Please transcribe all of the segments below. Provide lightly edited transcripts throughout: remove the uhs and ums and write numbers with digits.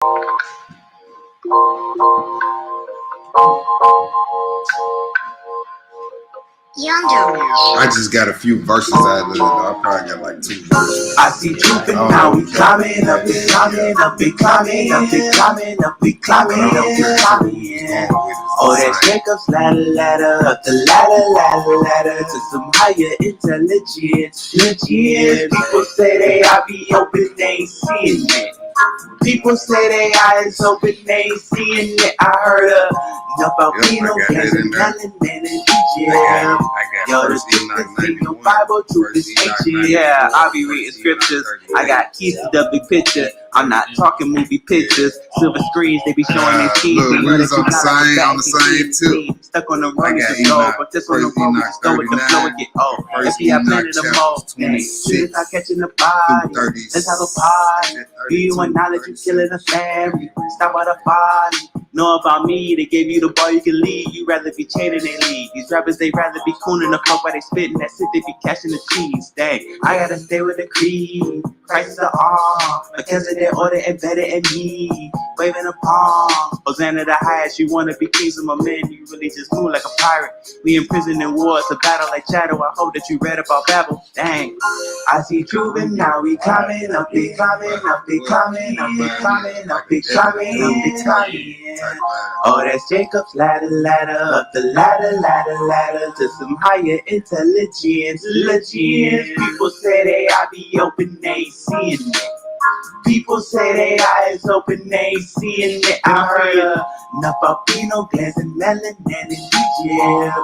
I just got a few verses out of it. I probably got like 2 verses. I see trooping now, we climbing up, we climbing up, we climbing up, we climbing up, we climbing up, we climbing. Oh, that's Jacob's ladder, up the ladder to some higher intelligence. Legit. People say they I be open, they ain't seeing it. People say they eyes open, they ain't seeing it. I heard enough about Pino, and melanin and Egypt. Yo, the scriptures in your Bible, truth is ancient. Yeah, I'll be reading scriptures. I got keys to the big picture. I'm not talking movie pictures. Silver screens, they be showing their keys. Look, we was on the same too. Stuck on the run with the gold, but this on the road, we just go with the flow and get old. If you have plenty of most, shit, I catching the body. Let's have a party. Do you acknowledge you killing a family? Stop by the body. Know about me, they gave you the ball, you can leave. You rather be chaining than leave. These rappers, they rather be cooning the fuck while they spitting. That's it, they be catching the cheese. Dang, I gotta stay with the creed. Christ is the arm, because of their order embedded in me. Waving a palm, Hosanna the highest. You wanna be kings of my men, you really just move like a pirate. We in prison and war, it's a battle like shadow. I hope that you read about Babel. Dang, I see Cuban now, we climbing up, we climbing up, we climbing up, we climbing up, we climbing up, we climbing. Oh, that's Jacob's ladder, up the ladder to some higher intelligence. Legend. People say they I be open, they ain't seeing it. People say they eyes open, they ain't seeing it. I heard enough about Pino, glancing melanin and Egypt.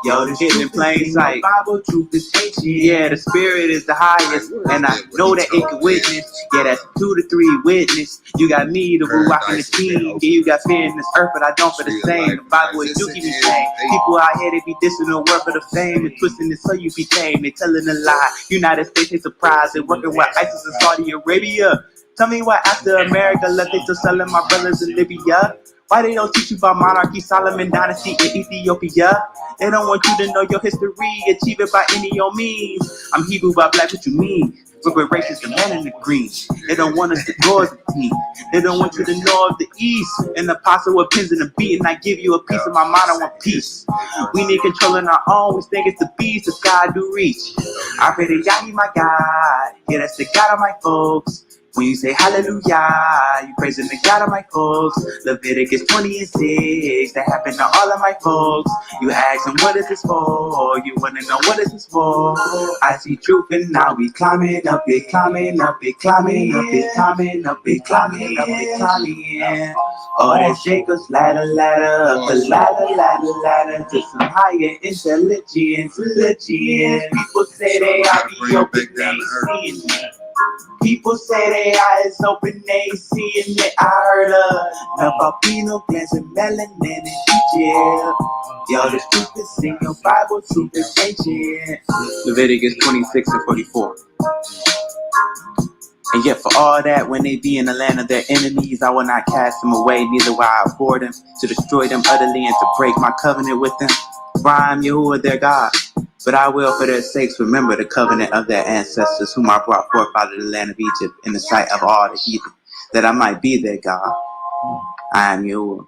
Yo, this shit in plain sight. Bible truth is ancient. Yeah, the spirit is the highest, and I know that it can witness. Yeah, that's 2 to 3 witness. You got me, the Ruach and the team. Yeah, you got fear in this earth, but I don't for the same. The Bible is do keep me sane. People out here, they be dissing the word for the fame and twisting it so you became. They telling a lie. United States, they surprised. They working with ISIS in Saudi Arabia. Tell me why after America left, they still selling my brothers in Libya. Why they don't teach you about monarchy, Solomon dynasty in Ethiopia? They don't want you to know your history, achieve it by any your means. I'm Hebrew by black, what you mean? Reparations, the man in the green. They don't want us to go as a team. They don't want you to know of the East. An apostle with pins and a beat, and I give you a piece of my mind, I want peace. We need control in our own, we think it's the beast, the sky do reach. I pray to Yah, my God. Yeah, that's the God of my folks. When you say hallelujah, you praising the God of my folks. Leviticus 20:6, that happened to all of my folks. You ask them, what is this for? You want to know what is this for? I see truth and now we climbing up, we climbing up, we climbing up, we climbing up, we climbing up, we climbing. Oh, that's Jacob's ladder, up the ladder to some higher intelligence. People say they are the open, they ain't seeing me. People say they eyes open, they ain't seeing it. I heard about Pino, glancing melanin in Egypt. Yo, the truth is in your Bible, truth is ancient. Leviticus 26:44. And yet for all that, when they be in the land of their enemies, I will not cast them away, neither will I abhor them, to destroy them utterly and to break my covenant with them. For I am Yahuwah their God. But I will for their sakes remember the covenant of their ancestors, whom I brought forth out of the land of Egypt in the sight of all the heathen, that I might be their God. I am Yahuwah.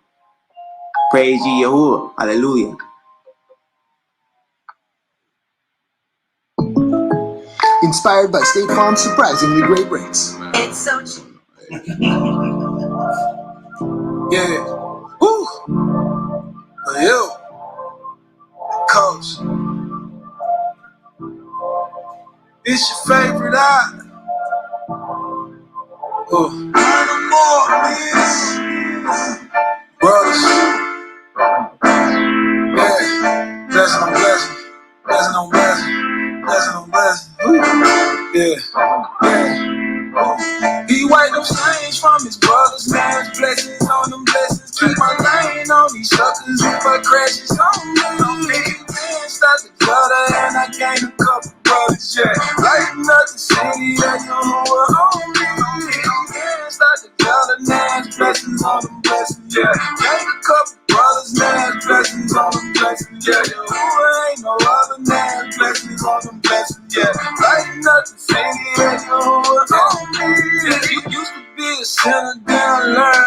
Praise ye Yahuwah. Hallelujah. Inspired by State Farm's surprisingly great rates. It's so cheap. Yeah. Woo. Yo. Coach. It's your favorite eye. Oh. Brothers. Yeah. Blessing on blessing. Blessing on blessing. Blessing on blessing. Yeah. Yeah. He wiped them stains from his brothers, man. Blessings on them blessings. Keep my lane on these suckers. If I crash, it's on me. Start the gutter and I gained a couple brothers, yeah. Lighten up the city and your whole on me. Start the gutter, now blessings on them blessings, yeah. Gained a couple brothers, now blessings on them blessings, yeah. Who ain't no other, man. Blessings on them blessings, yeah. Lighten up the city and your whole on me. You used to be a sinner, then I learned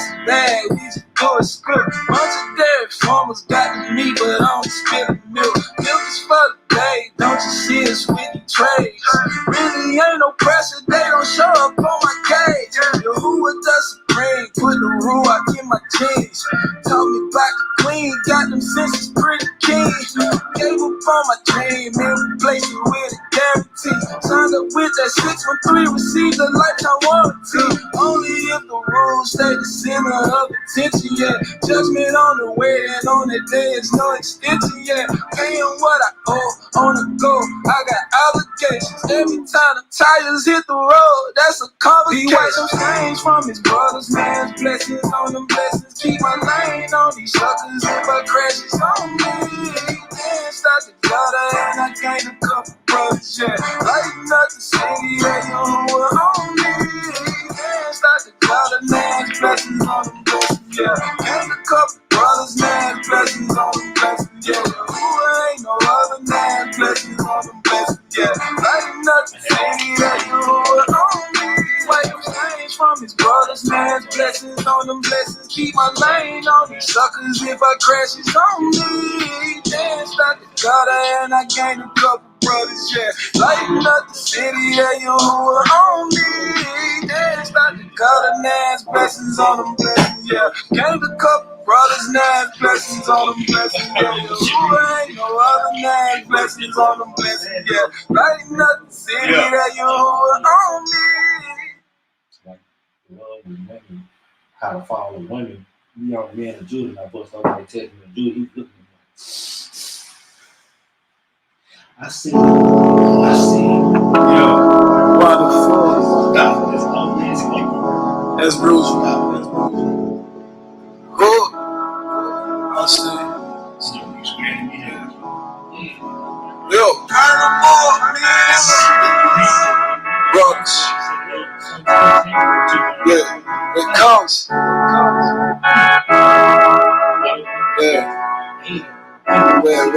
that's a bag, we just do a script. Bunch of dairy farmers got the meat, but I don't spill the milk. Milk is for the day, don't you see us with the trades? Really ain't no pressure, they don't show up on my cage. Yo, who was the supreme? Put the rule out in my jeans. Told me about the queen, got them senses pretty keen. Gave up on my dream, and replaced it with a guarantee. Signed up with that 613, received a lifetime warranty. Only if the rules stay the center of attention, yeah. Judgment on the way, and on that day is no extension, yeah. Paying what I owe, on the go, I got obligations. Every time the tires hit the road, that's a conversation. He wiped some stains from his brother's man's blessings on them blessings. Keep my lane on these suckers if I crash it's on me. Then start the gutter and I gained a couple brothers, yeah. Lighten up the city, yeah, you were on me. Then start the gutter, man's blessings on them blessings, yeah. Gained a couple brothers, man's blessings on them blessings, yeah. Who ain't no other man's blessings on them blessings, yeah. Lighten up the city, yeah, you were on me. Wipe them stains from his brother's man's blessings on them blessings. Keep my lane on these suckers if I crash it's on me. Then start the gutter and I gained a couple brothers, yeah. Lighten up the city, yeah, you were on me. Then start the gutter, man's blessings on them blessings, yeah. Gained a couple brothers, man's blessings on them blessings, yeah. You ain't no other man's blessings on them blessings, yeah. Lighten up the city, yeah, you were on me. Love and women, how to follow women. You know, me and Julie, I bust over and text me, Julie, he's looking at me. I see. Yo, Why the fuck? stop this all this. That's Bruce. Who? I see. Yo, brothers. Yeah, it comes. Yeah. Well.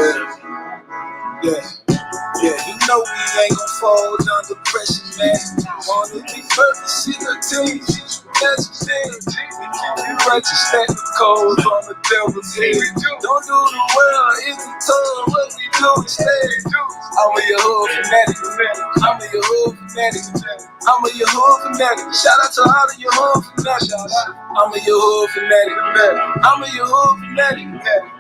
Yeah, you know we ain't gon' fold under pressure, man. Wanna be perfect, see the team. That's what we righteous, stack the codes on the devil's head. Don't do the world, it's the tough, what we do instead. I'm a Yahoo fanatic. I'm a Yahoo fanatic. I'm a Yahoo fanatic. Shout out to all the Yahoo fanatics. I'm a Yahoo fanatic. I'm a Yahoo fanatic.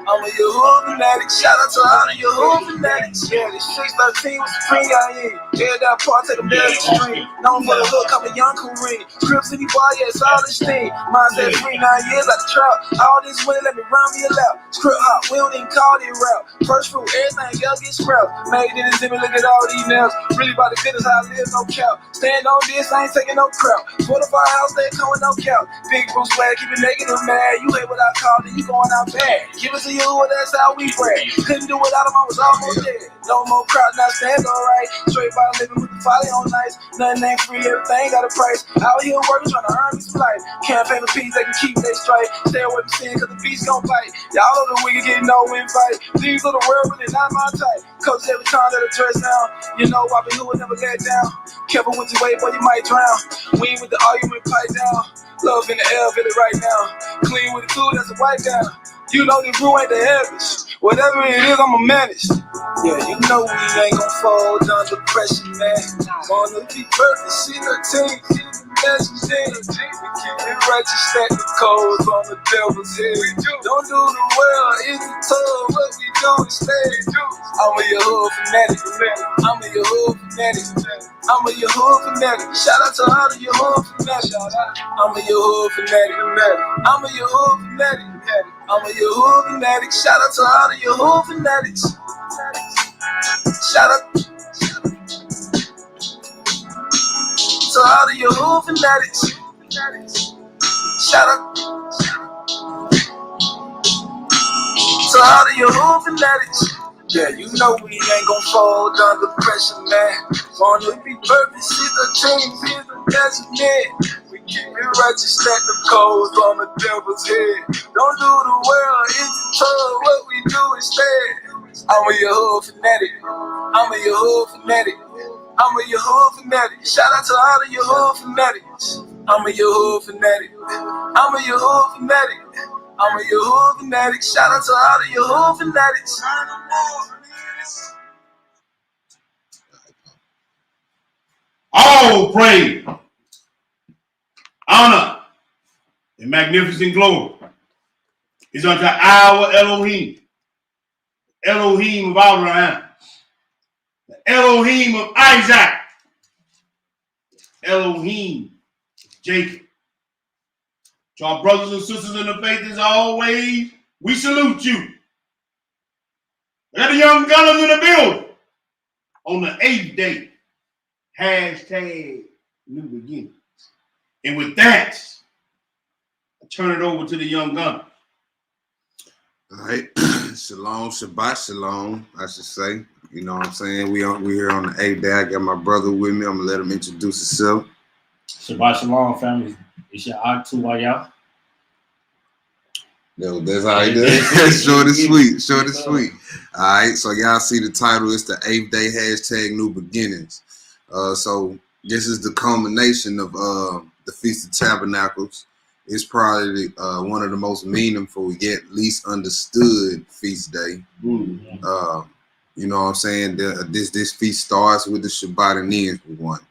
I'm a Yahoo fanatic. Shout out to all the Yahoo fanatics. Yeah, this 613 was free I in. Yeah, that part to the middle of the street. Known for the look, I'm a young Kareem. Script City boy, yeah, it's all this thing. Mine's at free 9 years like the trap. All this winning, let me run me a lap. Script hot, we don't even call it rap. First fruit, everything else get scrapped. Made in the zimmy, look at all these nails. Really about the business, how I live, no cap. Stand on this, I ain't taking no crap. Fortify house, they come with no cap. Big Bruce flag, keep it negative, man. You hate what I called it, you going out bad. Give it to you, that's how we brag. Couldn't do without him, I was almost dead. No more crowd, now stand alright. Straight by living with the folly on nights. Nothing ain't free, everything got a price. Out here working, trying to earn me some life. Campaign for peace, they can keep they straight. Stay away from sin, cause the beast gon' bite. Y'all know the wicked get no invite. These are the world, really not my type. Coach every time that I dress down. You know I be who would never let down. Careful with your way, boy, you might drown. We ain't with the argument, pipe down. Love in the air, feel it right now. Clean with the tool, that's a wipe down. You know the brew ain't the average. Whatever it is, I'ma manage. Yeah, you know we ain't gon' fold under pressure, man. Wanna be perfect, see the team. That's what it is. We keep it righteous, stack the codes on the devil's head. Don't do the world, it's the tough, what we do instead. I'm a Yahoo fanatic. I'm a Yahoo fanatic. I'm a Yahoo fanatic. Shout out to all the Yahoo fanatics. I'm a Yahoo fanatic. I'm a Yahoo fanatic. I'm a Yahoo fanatic. Shout out to all the Yahoo fanatics. Shout out to all the Yahoo fanatics. Shout out to all the Yahoo fanatics. Yeah, you know we ain't gon' fold under pressure, man. Wanna be perfect, see the team, see the designate. We keep it righteous, stack the codes on the devil's head. Don't do the world, it's the tough, what we do instead. I'm a Yahoo fanatic. I'm a Yahoo fanatic. I'm a Yahoo fanatic. Shout out to all the Yahoo fanatics. I'm a Yahoo fanatic. I'm a Yahoo fanatic. I'm a Yahoo fanatic. Shout out to all the Yahoo fanatics. All praise, honor, and magnificent glory is unto our Elohim, Elohim of Abraham, the Elohim of Isaac, Elohim of Jacob. To our brothers and sisters in the faith, as always, we salute you. We got the young gunners in the building on the 8th day. Hashtag new beginnings. And with that, I turn it over to the young gunner. All right. Shalom, Shabbat Shalom, I should say. You know what I'm saying? We here on the 8th day. I got my brother with me. I'm going to let him introduce himself. Shabbat Shalom, family. It's your Atuwaya. No, that's how he does. Short and sweet. Short and sweet. All right. So y'all see the title. It's the 8th day. Hashtag new beginnings. So this is the culmination of the Feast of Tabernacles. It's probably one of the most meaningful yet least understood feast day. You know what I'm saying? This feast starts with the Shabbat and ends with one.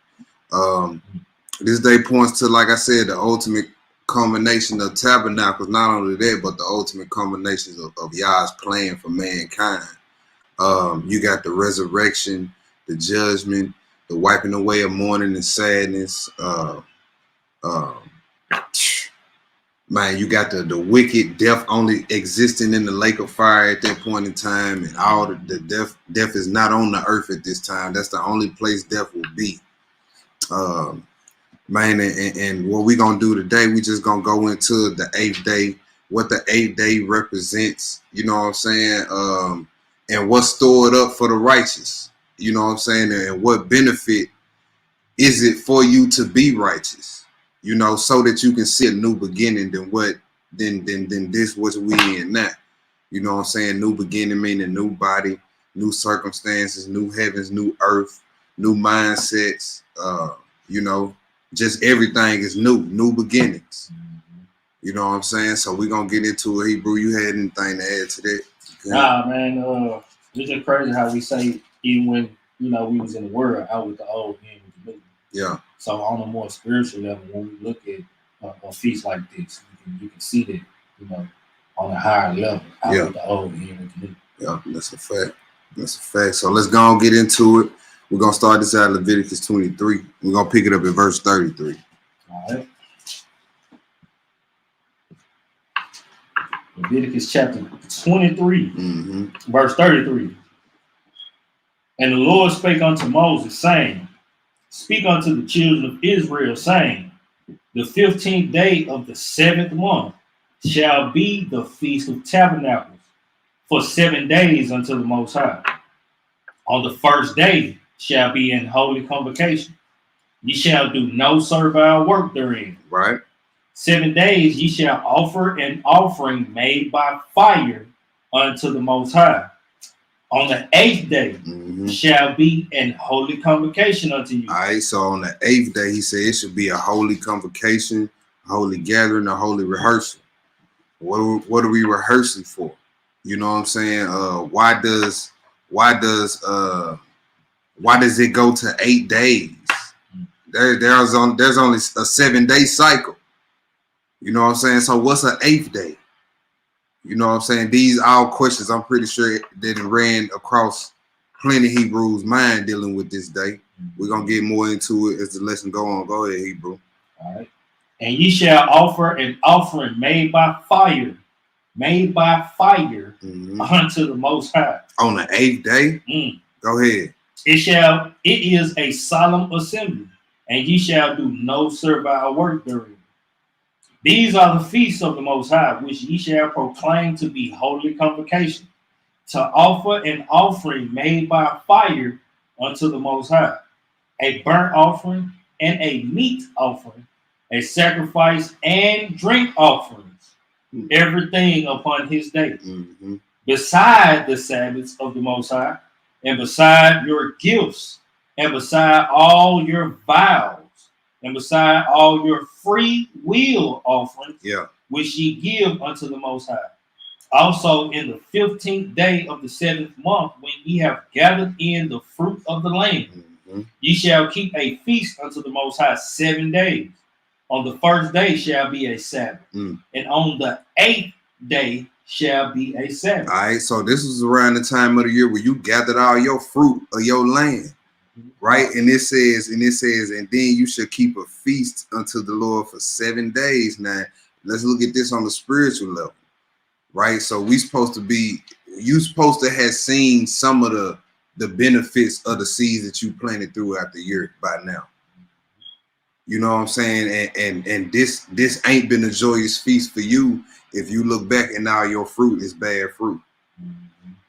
This day points to, like I said, the ultimate culmination of tabernacles. Not only that, but the ultimate culmination of Yah's plan for mankind. You got the resurrection, the judgment, the wiping away of mourning and sadness. Man, you got the wicked, death only existing in the lake of fire at that point in time, and all the death is not on the earth at this time. That's the only place death will be. Man, and what we gonna do today, we just gonna go into the 8th day, what the 8th day represents, you know what I'm saying, and what's stored up for the righteous, you know what I'm saying, and what benefit is it for you to be righteous, you know, so that you can see a new beginning than this what we in now, you know what I'm saying. New beginning meaning new body, new circumstances, new heavens, new earth, new mindsets, you know. Just everything is new beginnings. You know what I'm saying? So we're going to get into it. Hebrew, you had anything to add to that? Nah, man. It's just crazy how we say, even when, you know, we was in the world, out with the old, in with the new. Yeah. So on a more spiritual level, when we look at a feast like this, you can see that, you know, on a higher level, out with the old, in with the new. Yeah, that's a fact. That's a fact. So let's go and get into it. We're going to start this out of Leviticus 23. We're going to pick it up at verse 33. All right. Leviticus chapter 23, verse 33. And the Lord spake unto Moses, saying, Speak unto the children of Israel, saying, The 15th day of the 7th month shall be the Feast of Tabernacles, for 7 days unto the Most High. On the first day shall be in holy convocation. Ye shall do no servile work therein. Right. 7 days ye shall offer an offering made by fire unto the Most High. On the 8th day shall be an holy convocation unto you. All right, so on the 8th day, he said it should be a holy convocation, a holy gathering, a holy rehearsal. What are we rehearsing for? You know what I'm saying? Why does it go to 8 days? There's only a 7-day cycle. You know what I'm saying? So what's an 8th day? You know what I'm saying? These all questions I'm pretty sure that it ran across plenty of Hebrews' mind dealing with this day. We're gonna get more into it as the lesson go on. Go ahead, Hebrew. All right. And ye shall offer an offering made by fire unto the Most High. On the 8th day? Go ahead. It is a solemn assembly, and ye shall do no servile work therein. These are the feasts of the Most High, which ye shall proclaim to be holy convocation, to offer an offering made by fire unto the Most High, a burnt offering and a meat offering, a sacrifice and drink offerings, everything upon his day, beside the Sabbaths of the Most High, and beside your gifts, and beside all your vows, and beside all your free will offerings, Yeah. which ye give unto the Most High. Also in the 15th day of the 7th month, when ye have gathered in the fruit of the land, ye shall keep a feast unto the Most High 7 days. On the first day shall be a Sabbath, and on the 8th day shall be a Sabbath. All right, so this was around the time of the year where you gathered all your fruit of your land, right? And it says, and then you shall keep a feast unto the Lord for 7 days. Now, let's look at this on the spiritual level, right? So you supposed to have seen some of the benefits of the seeds that you planted throughout the year by now. You know what I'm saying? And this ain't been a joyous feast for you if you look back and all your fruit is bad fruit.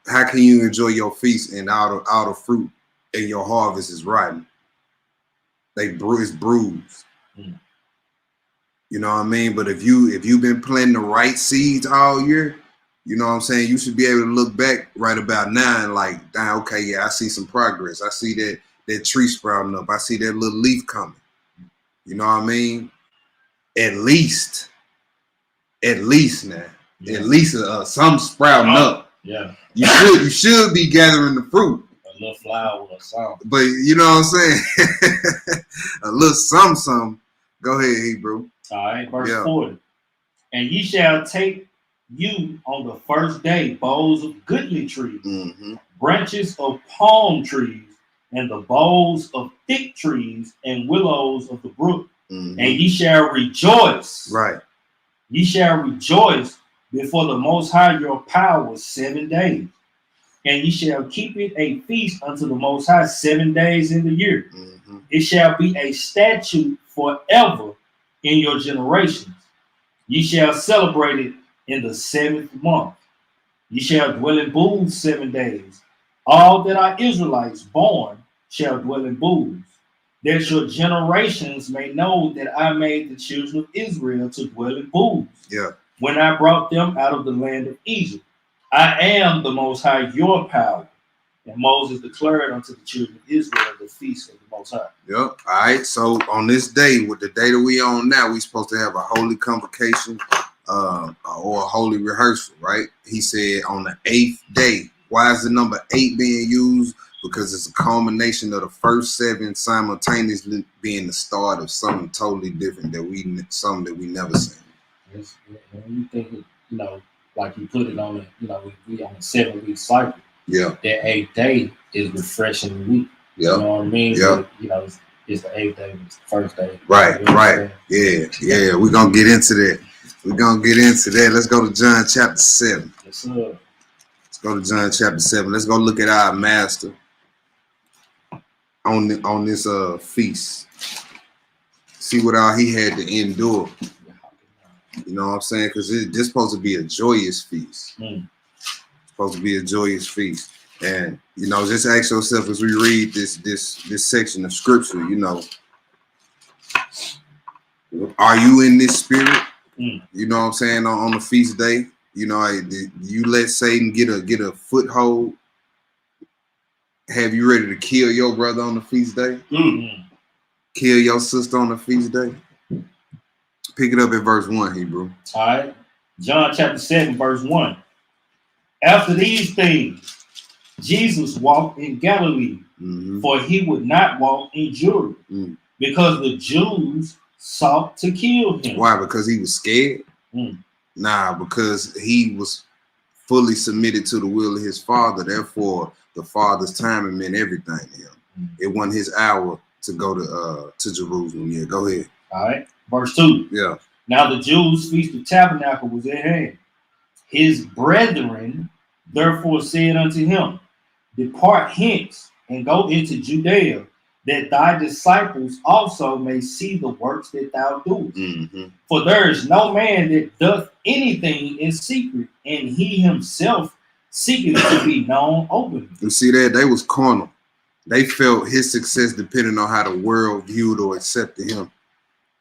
How can you enjoy your feast and all the fruit and your harvest is rotten? It's bruised. You know what I mean? But if you've been planting the right seeds all year, you know what I'm saying, you should be able to look back right about now and like, damn, okay, yeah, I see some progress. I see that tree sprouting up. I see that little leaf coming. You know what I mean? At least now. Yeah. At least some sprouting up. Yeah. You should be gathering the fruit. A little flower or something. But you know what I'm saying? A little some. Go ahead, Hebrew. All right, verse 40. And ye shall take you on the first day boughs of goodly trees, branches of palm trees, and the boughs of thick trees and willows of the brook, and ye shall rejoice. Right. Ye shall rejoice before the Most High your power 7 days, and ye shall keep it a feast unto the Most High 7 days in the year. It shall be a statute forever in your generations. Ye shall celebrate it in the 7th month. Ye shall dwell in booths 7 days. All that are Israelites born shall dwell in booths, that your generations may know that I made the children of Israel to dwell in booths. Yeah. When I brought them out of the land of Egypt, I am the Most High, your power. And Moses declared unto the children of Israel the feast of the Most High. Yep. All right. So on this day, with the day that we on now, we supposed to have a holy convocation or a holy rehearsal, right? He said on the 8th day. Why is the number 8 being used? Because it's a culmination of the first 7 simultaneously being the start of something totally different that we never seen. When you think, like you put it on, we on a 7-week cycle. Yeah. That 8th day is refreshing week. Yeah. You know what I mean? Yeah. It's the 8th day, it's the first day. Right. Right. Yeah. We're gonna get into that. Let's go to John chapter 7. Yes, sir. Let's go to John chapter 7. Let's go look at our master on this feast. See what all he had to endure. You know what I'm saying? Because this supposed to be a joyous feast. It's supposed to be a joyous feast. And just ask yourself as we read this section of scripture, are you in this spirit? You know what I'm saying, on the feast day? You let Satan get a foothold. Have you ready to kill your brother on the feast day? Kill your sister on the feast day? Pick it up at verse 1, Hebrew. All right. John chapter 7, verse 1. After these things, Jesus walked in Galilee, for he would not walk in Judea, because the Jews sought to kill him. Why? Because he was scared? Nah, because he was fully submitted to the will of his Father. Therefore, the Father's timing meant everything to him. It wasn't his hour to go to Jerusalem. Yeah, go ahead. All right. Verse 2. Yeah. Now the Jews' feast of tabernacle was at hand. His brethren therefore said unto him, Depart hence and go into Judea, that thy disciples also may see the works that thou doest. For there is no man that doth anything in secret, and he himself seeketh to be known openly. You see that? They was carnal. They felt his success depending on how the world viewed or accepted him.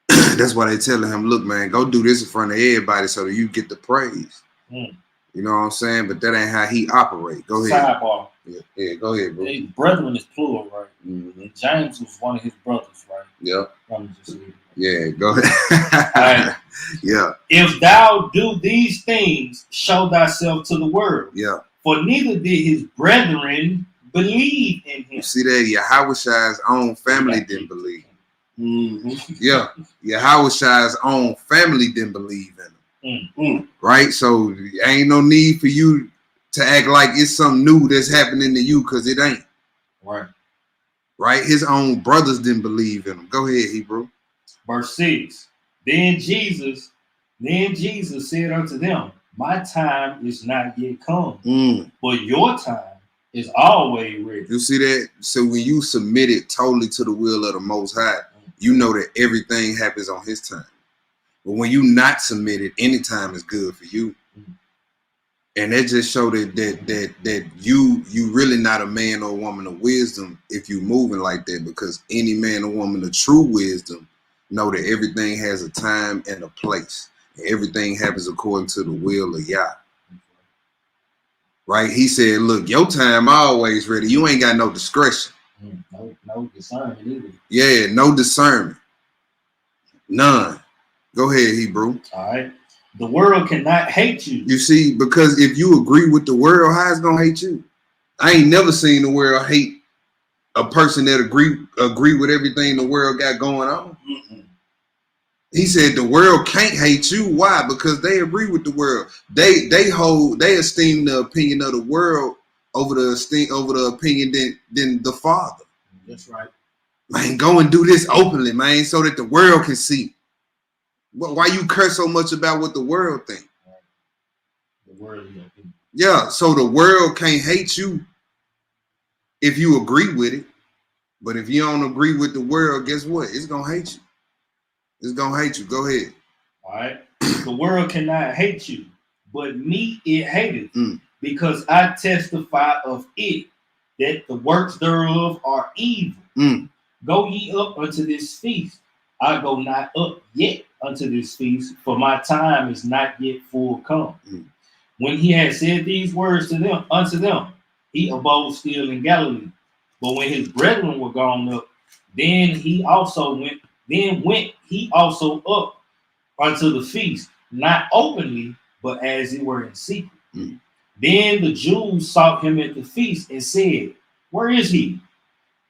That's why they telling him, look, man, go do this in front of everybody so that you get the praise. You know what I'm saying? But that ain't how he operate. Go ahead. Sidebar. Yeah, go ahead, bro. His brethren is plural, right? Mm-hmm. James was one of his brothers, right? Yep. Just Yeah, go ahead. right. Yeah. If thou do these things, show thyself to the world. Yeah. For neither did his brethren believe in him. You see that? Yahushai's own family didn't believe. Mm-hmm. Yeah. Yahushai's own family didn't believe in him. Right? So ain't no need for you to act like it's something new that's happening to you, because it ain't. Right. Right? His own brothers didn't believe in him. Go ahead, Hebrew. Verse 6. Then Jesus said unto them, my time is not yet come, but your time is always ready. You see that? So when you submit it totally to the will of the Most High, you know that everything happens on his time. But when you not submitted, any time is good for you. And that just showed that you really not a man or woman of wisdom if you moving like that, because any man or woman of true wisdom know that everything has a time and a place. And everything happens according to the will of Yah. Right? He said, look, your time always ready. You ain't got no discretion. No discernment either. Yeah, no discernment. None. Go ahead, Hebrew. All right. The world cannot hate you. You see, because if you agree with the world, how it's gonna hate you? I ain't never seen the world hate a person that agree with everything the world got going on. He said the world can't hate you. Why? Because they agree with the world. They esteem the opinion of the world over the opinion than the Father. That's right. Man, go and do this openly, man, so that the world can see. Why you care so much about what the world think? The world, yeah. So the world can't hate you if you agree with it. But if you don't agree with the world, guess what? It's gonna hate you. It's gonna hate you. Go ahead. All right. The world cannot hate you, but me it hateth, because I testify of it that the works thereof are evil. Go ye up unto this feast. I go not up yet unto this feast, for my time is not yet full come. When he had said these words unto them, he abode still in Galilee. But when his brethren were gone up, then went he also up unto the feast, not openly, but as it were in secret. Then the Jews sought him at the feast and said, where is he?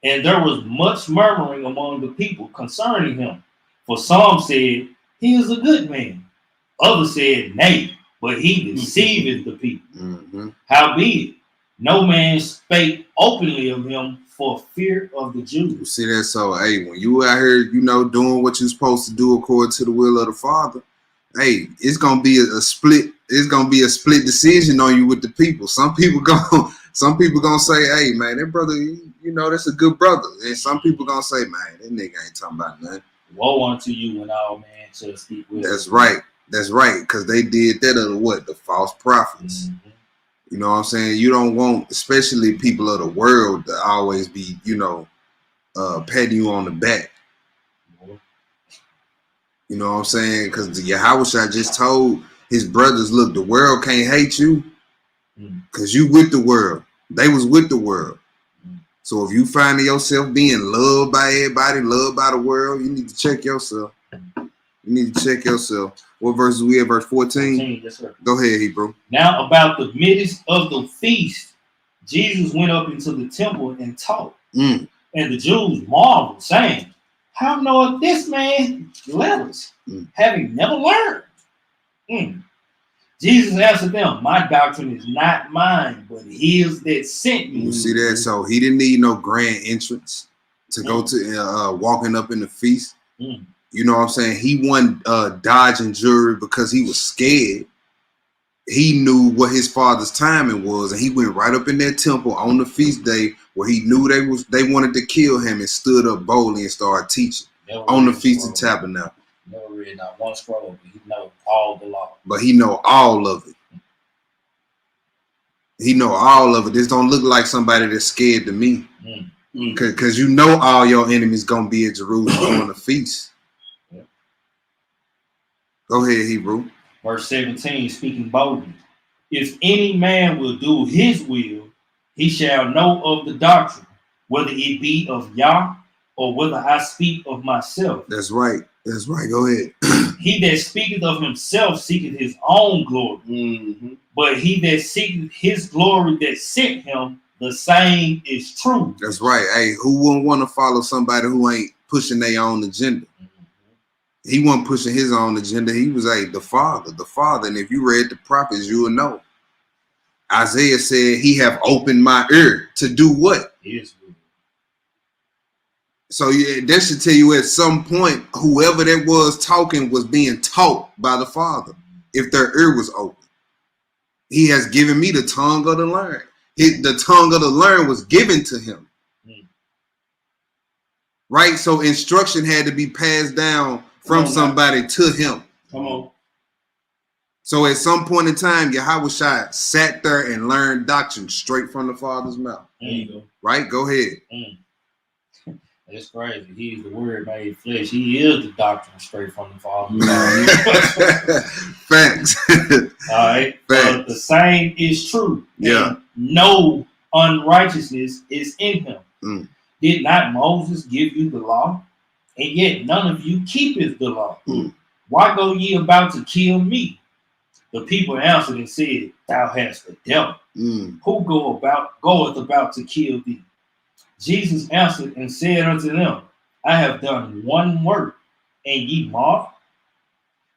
And there was much murmuring among the people concerning him. For some said, he is a good man. Others said, nay, but he deceiveth the people. Howbeit, no man spake openly of him for fear of the Jews. You see that? So, hey, when you out here, doing what you're supposed to do according to the will of the Father, hey, it's gonna be a split. It's gonna be a split decision on you with the people. Some people gonna say, hey, man, that brother, that's a good brother. And some people gonna say, man, that nigga ain't talking about nothing. Woe unto you when all men shall speak with. That's right. That's right. Because they did that of the false prophets. You know what I'm saying? You don't want, especially people of the world, to always be, patting you on the back. You know what I'm saying? Because Yahushua just told his brothers, look, the world can't hate you because you with the world. They was with the world. So if you find yourself being loved by everybody, loved by the world, you need to check yourself. What verse are we at? Verse 14? Yes, sir. Go ahead, Hebrew. Now about the midst of the feast, Jesus went up into the temple and taught. And the Jews marveled, saying, how knoweth this man letters, having never learned? Jesus answered them, my doctrine is not mine, but his that sent me. You see that? So he didn't need no grand entrance to go to walking up in the feast. You know what I'm saying? He wasn't dodging jury because he was scared. He knew what his father's timing was, and he went right up in that temple on the feast day where he knew they wanted to kill him, and stood up boldly and started teaching on the Feast of Tabernacles. Never read not one scroll, but he knows all the law. But he know all of it. He know all of it. This don't look like somebody that's scared to me. Because all your enemies gonna be at Jerusalem on the feast. Go ahead, Hebrew. Verse 17, speaking boldly. If any man will do his will, He shall know of the doctrine, whether it be of Yah or whether I speak of myself. That's right. That's right. Go ahead. He that speaketh of himself seeketh his own glory. Mm-hmm. But he that seeketh his glory that sent him, the same is true. That's right. Hey, who wouldn't want to follow somebody who ain't pushing their own agenda? He wasn't pushing his own agenda. He was the Father. And if you read the prophets, you will know. Isaiah said, he have opened my ear to do what? Yes. So yeah, that should tell you at some point, whoever that was talking was being taught by the Father. If their ear was open. He has given me the tongue of the learned. The tongue of the learned was given to him. Right? So instruction had to be passed down from somebody to him. Come on. So at some point in time, Yahushua sat there and learned doctrine straight from the Father's mouth. There you go. Right? Go ahead. That's crazy. He is the Word made flesh. He is the doctrine straight from the Father. Facts. All right. Facts. The same is true. Yeah. And no unrighteousness is in him. Did not Moses give you the law? And yet none of you keepeth the law. Why go ye about to kill me? The people answered and said, Thou hast the devil. Who goeth about to kill thee? Jesus answered and said unto them, I have done one work, and ye marvel.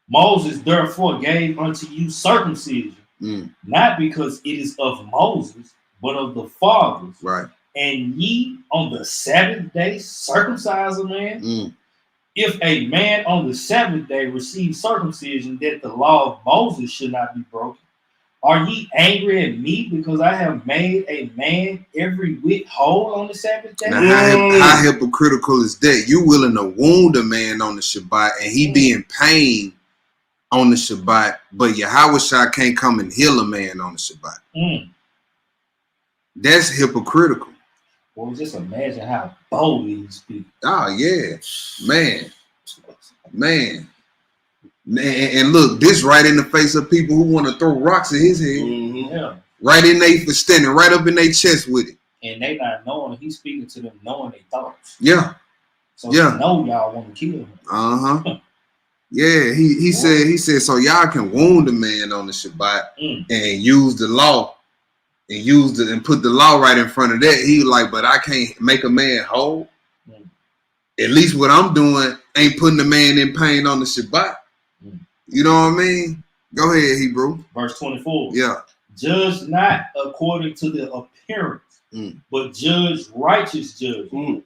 Moses therefore gave unto you circumcision, not because it is of Moses, but of the fathers. Right. And ye on the Sabbath day circumcise a man? If a man on the Sabbath day receives circumcision, that the law of Moses should not be broken, are ye angry at me because I have made a man every whit whole on the Sabbath day? Now, how hypocritical is that? You willing to wound a man on the Shabbat and he be in pain on the Shabbat, but Yahushua can't come and heal a man on the Shabbat. That's hypocritical. Well, just imagine how boldly he speaks. Oh, yeah. Man. And look, this right in the face of people who want to throw rocks at his head. Yeah. Right in they for standing right up in their chest with it. And they not knowing, he's speaking to them knowing their thoughts. Yeah. So they know y'all want to kill him. Yeah, he said, so y'all can wound a man on the Shabbat and use the law and put the law right in front of that. He was like, but I can't make a man whole. At least what I'm doing ain't putting the man in pain on the Shabbat. You know what I mean? Go ahead, Hebrew. Verse 24. Yeah. Judge not according to the appearance, but judge righteous judgment.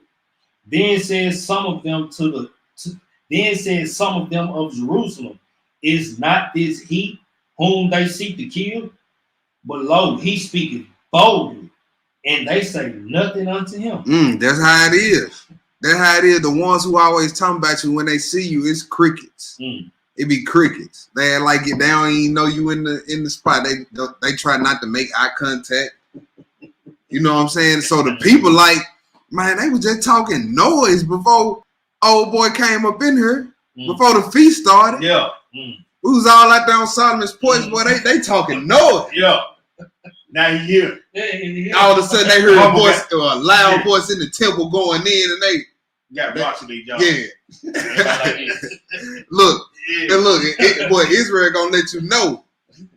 Then says some of them of Jerusalem, is not this he whom they seek to kill? But lo, he speaketh boldly, and they say nothing unto him. That's how it is. That's how it is. The ones who always talking about you when they see you, it's crickets. It be crickets. They act like they don't even know you in the spot. They try not to make eye contact. You know what I'm saying? So the people like, man, they was just talking noise before old boy came up in here, before the feast started. Yeah. We was all out there on Solomon's porch, boy. They talking noise. Yeah. Now he here. All of a sudden they heard a voice, a loud voice in the temple going in, and they got proximity, John. Yeah. Look, and look, boy, Israel gonna let you know,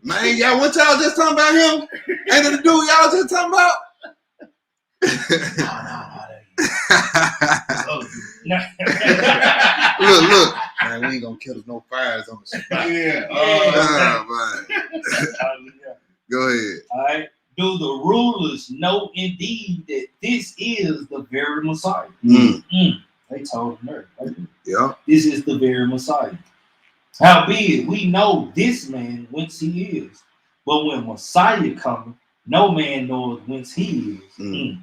man. Y'all, what y'all just talking about him? Ain't it the dude y'all just talking about? Look. Man, we ain't gonna kill us no fires on the spot. Yeah. Go ahead. All right. Do the rulers know indeed that this is the very Messiah? They told him there. Right? Yeah. This is the very Messiah. Howbeit, we know this man whence he is. But when Messiah cometh, no man knows whence he is.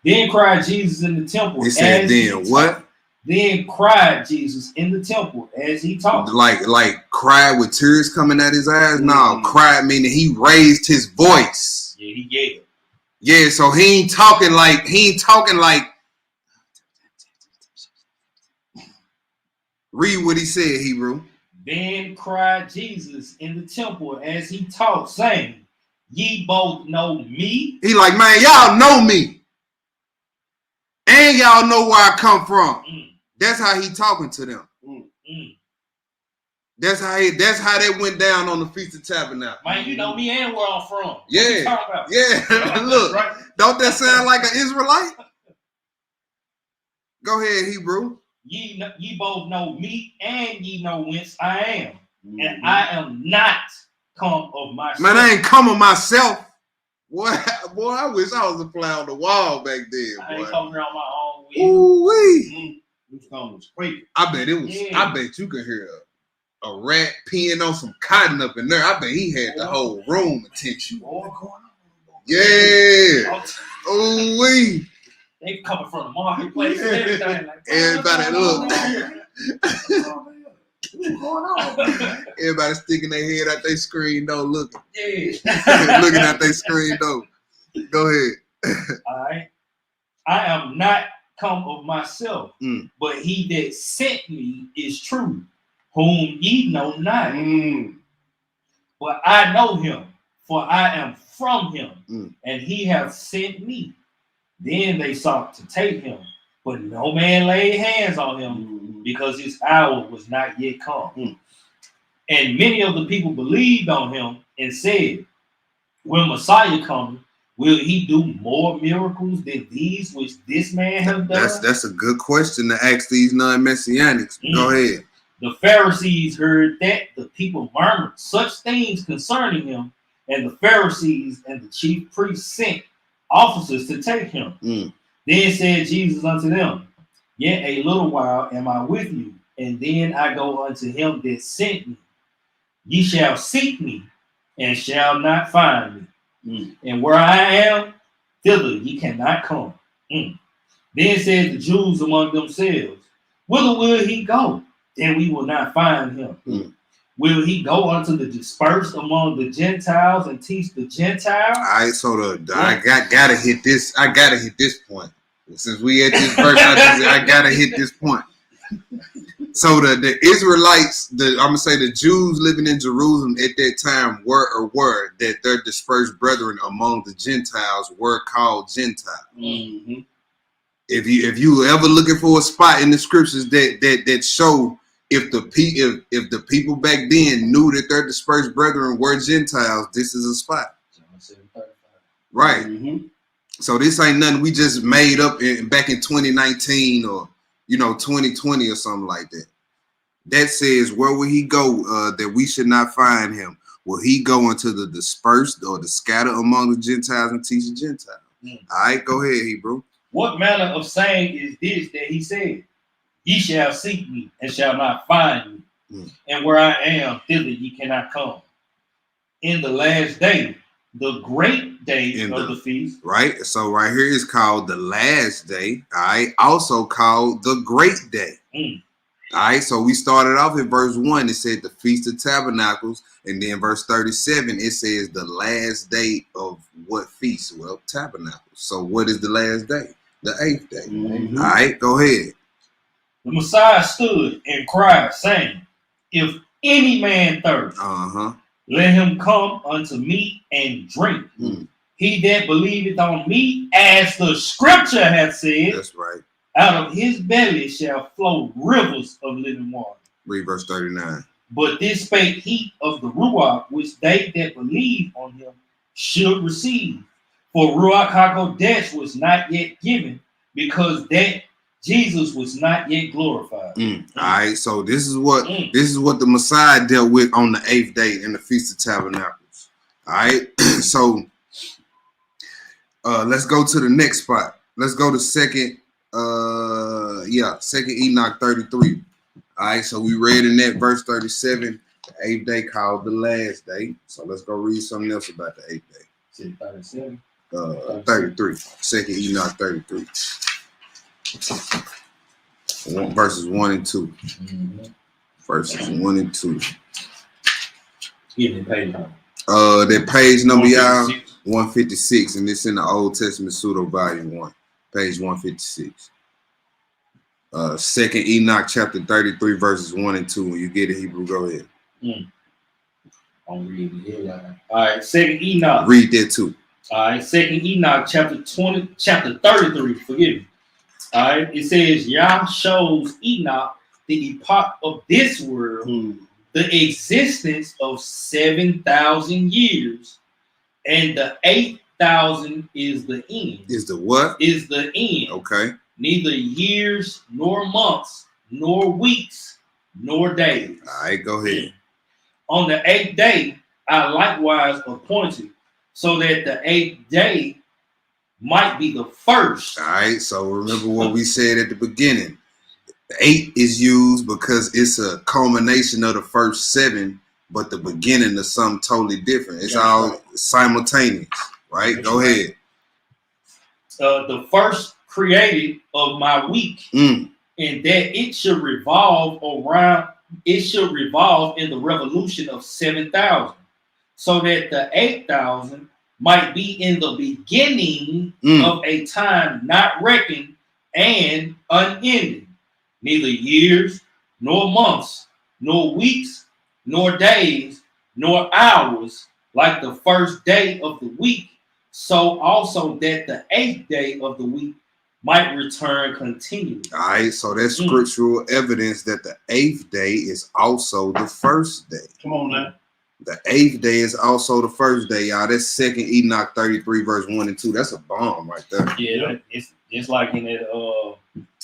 Then cried Jesus in the temple. He said, then what? Then cried Jesus in the temple as he talked. Like cried with tears coming out his eyes? No, cried meaning he raised his voice. Yeah, he yelled. Yeah, so he ain't talking like read what he said, Hebrew. Then cried Jesus in the temple as he taught, saying, ye both know me. He like, man, y'all know me. And y'all know where I come from. That's how he talking to them. That's how that went down on the Feast of Tabernacles. Man, you know me and where I'm from. Yeah. What you talking about? Yeah. Look, Right. don't that sound like an Israelite? Go ahead, Hebrew. Ye both know me, and ye know whence I am. And I am not come of myself. Man, I ain't come of myself. Boy, I wish I was a fly on the wall back then, I ain't boy. coming here on my own will. Ooh-wee. Them stones was crazy. I bet it was. Yeah. I bet you could hear a rat peeing on some cotton up in there. I bet he had the whole room attention. Yeah. Ooh wee. They coming from the marketplace and everything. Like, Everybody look. What's going on? Everybody sticking their head out their screen door, looking Yeah. looking at their screen door. Go ahead. All right. I am not come of myself, but he that sent me is true, whom ye know not. But I know him, for I am from him, and he hath sent me. Then they sought to take him, but no man laid hands on him, because his hour was not yet come. And many of the people believed on him and said, when Messiah comes, will he do more miracles than these which this man have done? That's a good question to ask these non-messianics. Go ahead. The Pharisees heard that the people murmured such things concerning him, and the Pharisees and the chief priests sent officers to take him. Then said Jesus unto them, yet a little while am I with you, and then I go unto him that sent me. Ye shall seek me, and shall not find me. And where I am, thither ye cannot come. Then said the Jews among themselves, whither will he go? And we will not find him. Will he go unto the dispersed among the Gentiles and teach the Gentiles? All right, so I gotta hit this. I gotta hit this point. Since we at this verse, I gotta hit this point. So the Israelites, I'm gonna say the Jews living in Jerusalem at that time were that their dispersed brethren among the Gentiles were called Gentiles. If you ever looking for a spot in the scriptures that show if the people back then knew that their dispersed brethren were Gentiles, this is a spot. Right. So this ain't nothing we just made up back in 2019 or 2020 or something like that. That says, where will he go that we should not find him? Will he go into the dispersed or the scattered among the Gentiles and teach the Gentiles? All right, go ahead, Hebrew. What manner of saying is this that he said? Ye shall seek me and shall not find me. And where I am, thither ye cannot come. In the last day, the great day of the feast. Right. So right here is called the last day. All right. Also called the great day. All right. So we started off in verse 1. It said the Feast of Tabernacles. And then verse 37, it says the last day of what feast? Well, Tabernacles. So what is the last day? The 8th day. All right. Go ahead. The Messiah stood and cried, saying, if any man thirst, let him come unto me and drink. He that believeth on me, as the scripture hath said, that's right, out of his belly shall flow rivers of living water. Read verse 39. But this spake he of the Ruach, which they that believe on him should receive. For Ruach HaKodesh was not yet given, because that Jesus was not yet glorified. All right, so this is what the Messiah dealt with on the 8th day in the Feast of Tabernacles. All right, so let's go to the next spot. Let's go to second Enoch 33. All right, so we read in that verse 37, the 8th day called the last day. So let's go read something else about the 8th day. 37. 33. Second Enoch 33. Verses 1 and 2. Verses 1 and 2. Give me page number. That page number, y'all, 156, and it's in the Old Testament Pseudo Volume 1, page 156. Second Enoch chapter 33, verses 1 and 2. When you get it, Hebrew, go ahead. I'm reading the headline. All right, Second Enoch. Read that too. All right, Second Enoch, chapter 33. Forgive me. All right, it says Yah shows Enoch the epoch of this world, the existence of 7,000 years, and the 8,000 is the end. Is the what? Is the end. Okay. Neither years nor months nor weeks nor days. All right, go ahead. On the 8th day, I likewise appointed, so that the 8th day might be the first. All right, so remember what we said at the beginning. 8 is used because it's a culmination of the first 7, but the beginning of something totally different. It's all simultaneous, right? Go ahead. The first created of my week, and that it should revolve around. It should revolve in the revolution of 7,000, so that the 8,000 might be in the beginning of a time not reckoned and unending, neither years, nor months, nor weeks, nor days, nor hours, like the first day of the week, so also that the 8th day of the week might return continually. All right, so that's scriptural evidence that the 8th day is also the first day. Come on now. The 8th day is also the first day, y'all. That's Second Enoch 33, verse 1 and 2. That's a bomb right there. Yeah, it's just like in that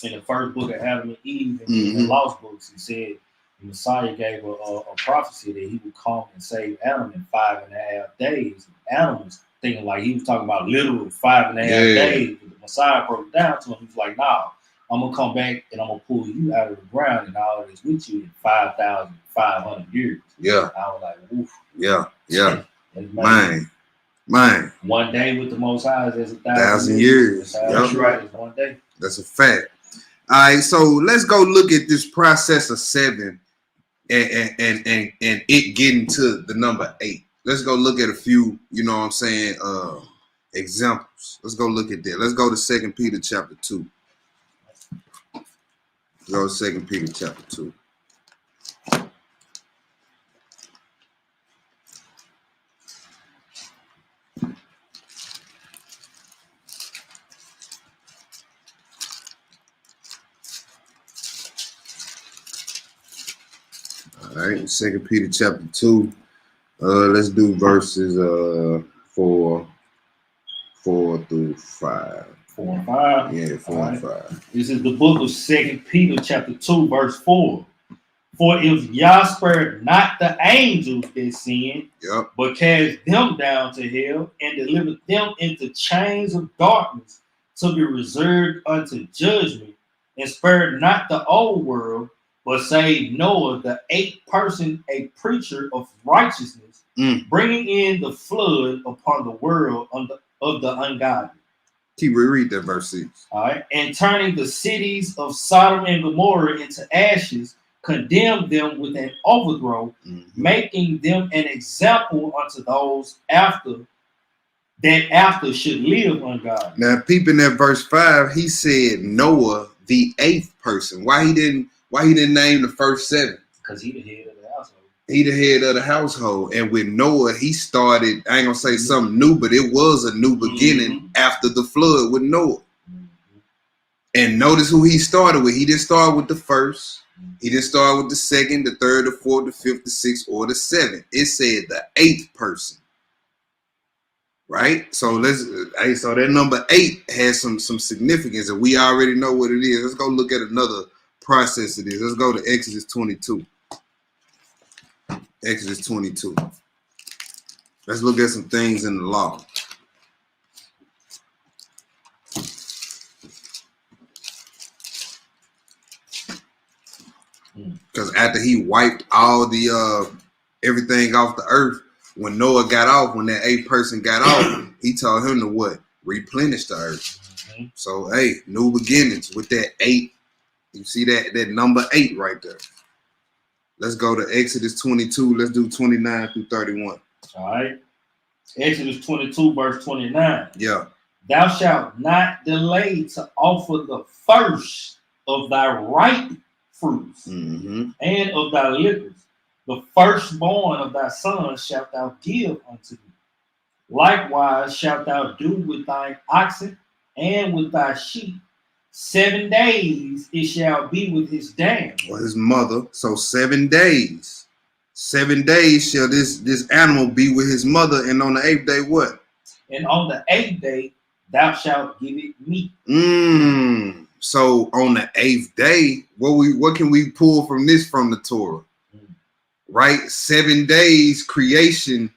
in the first book of Adam and Eve in the Lost Books. He said the Messiah gave a prophecy that he would come and save Adam in 5.5 days. Adam was thinking like he was talking about literal 5.5 days. But the Messiah broke it down to him. He was like, "Nah, I'm gonna come back and I'm gonna pull you out of the ground and all this with you in 5,500 years." Yeah. I was like, "Oof." Yeah. Man. One day with the Most High is 1,000 years. That's right. It's one day. That's a fact. All right, so let's go look at this process of 7 and it getting to the number 8. Let's go look at a few, you know what I'm saying, examples. Let's go look at that. Let's go to 2 Peter chapter 2. Go to 2 Peter chapter 2. All right, 2 Peter chapter 2. Let's do verses 4 through 5. 4 and 5. Yeah, 4 and 5. This is the book of 2 Peter chapter 2, verse 4. For if Yah spared not the angels that sinned, but cast them down to hell and delivered them into chains of darkness to be reserved unto judgment, and spared not the old world, but saved Noah, the 8th person, a preacher of righteousness, bringing in the flood upon the world of the ungodly. Keep read that verse 6. All right, and turning the cities of Sodom and Gomorrah into ashes, condemned them with an overthrow, making them an example unto those after should live ungodly. Now, peeping at verse 5, he said Noah, the 8th person. Why he didn't name the first 7? Because he the head of the household. He the head of the household. And with Noah, he started, I ain't gonna say something new, but it was a new beginning after the flood with Noah. And notice who he started with. He didn't start with the first. He didn't start with the second, the third, the fourth, the fifth, the sixth, or the 7th. It said the 8th person. Right? So so that number 8 has some significance, and we already know what it is. Let's go look at another process of this. Let's go to Exodus 22. Exodus 22. Let's look at some things in the law. Because after he wiped all the everything off the earth, when Noah got off, when that 8th person got off, he told him to what? Replenish the earth. So hey, new beginnings with that 8. You see that number 8 right there. Let's go to Exodus 22. Let's do 29 through 31. All right. Exodus 22, verse 29. Yeah. Thou shalt not delay to offer the first of thy ripe fruits and of thy liquors, The firstborn of thy sons shalt thou give unto me. Likewise shalt thou do with thine oxen and with thy sheep. 7 days it shall be with his dam. Or his mother. So 7 days. 7 days shall this animal be with his mother, and on the 8th day what? And on the 8th day thou shalt give it meat. So on the 8th day, what can we pull from this from the Torah? Right? 7 days creation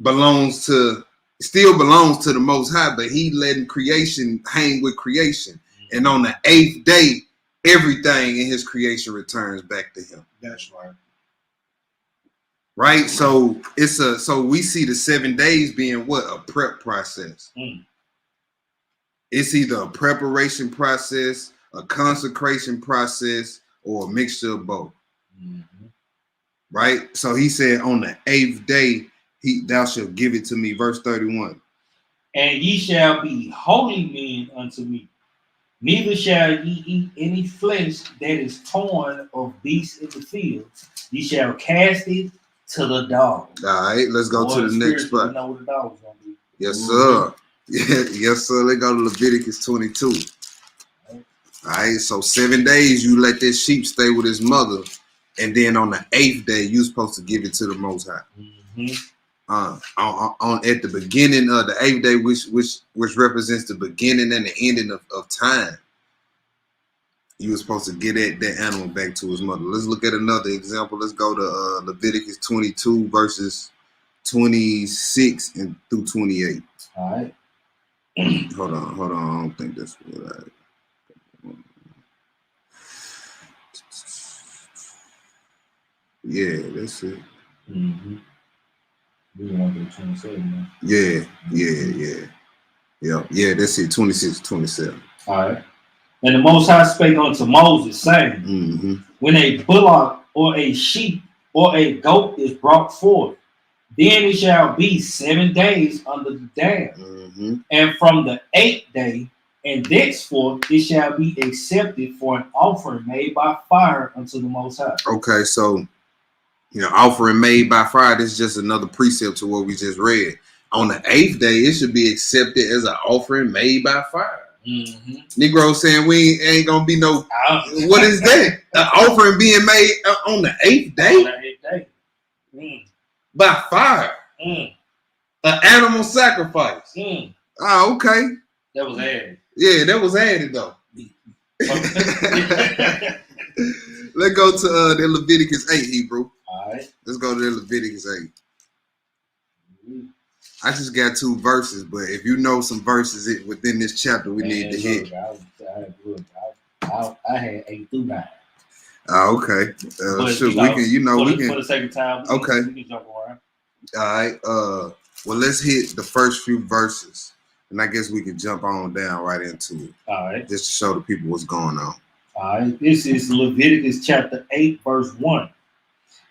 still belongs to the Most High, but he letting creation hang with creation. And on the 8th day, everything in his creation returns back to him. That's right. Right? So so we see the 7 days being what? A prep process. It's either a preparation process, a consecration process, or a mixture of both. Right? So he said on the 8th day, thou shalt give it to me. Verse 31. And ye shall be holy men unto me. Neither shall ye eat any flesh that is torn of beasts in the field. Ye shall cast it to the dogs. All right, let's go to the next spot. You know what the dogs gonna be. Yes, sir. Yes, sir. Let's go to Leviticus 22. All right, so 7 days you let this sheep stay with his mother, and then on the 8th day you're supposed to give it to the Most High. At the beginning of the 8th day, which represents the beginning and the ending of time, you were supposed to get that animal back to his mother. Let's look at another example. Let's go to Leviticus 22 verses 26 and through 28. All right. Hold on. I don't think that's what Yeah, that's it. We want to 27 now. Yeah, that's it. 26, 27. All right. And the Most High spake unto Moses, saying, when a bullock or a sheep or a goat is brought forth, then it shall be 7 days under the dam. And from the 8th day and thenceforth it shall be accepted for an offering made by fire unto the Most High. Okay, so offering made by fire, this is just another precept to what we just read. On the 8th day, it should be accepted as an offering made by fire. Negro saying we ain't gonna be no. What is that? An offering being made on the 8th day? On the 8th day. By fire. An animal sacrifice. Oh, okay. That was added. Yeah, that was added though. Let's go to the Leviticus 8, Hebrew. All right. Let's go to the Leviticus 8. I just got 2 verses, but if you know some verses within this chapter, we need to hit. I had 8 through 9. Oh, okay. Sure, we can. For the sake of time, we can jump around. All right. Well, let's hit the first few verses, and I guess we can jump on down right into it. All right. Just to show the people what's going on. All right. This is Leviticus chapter 8, verse 1.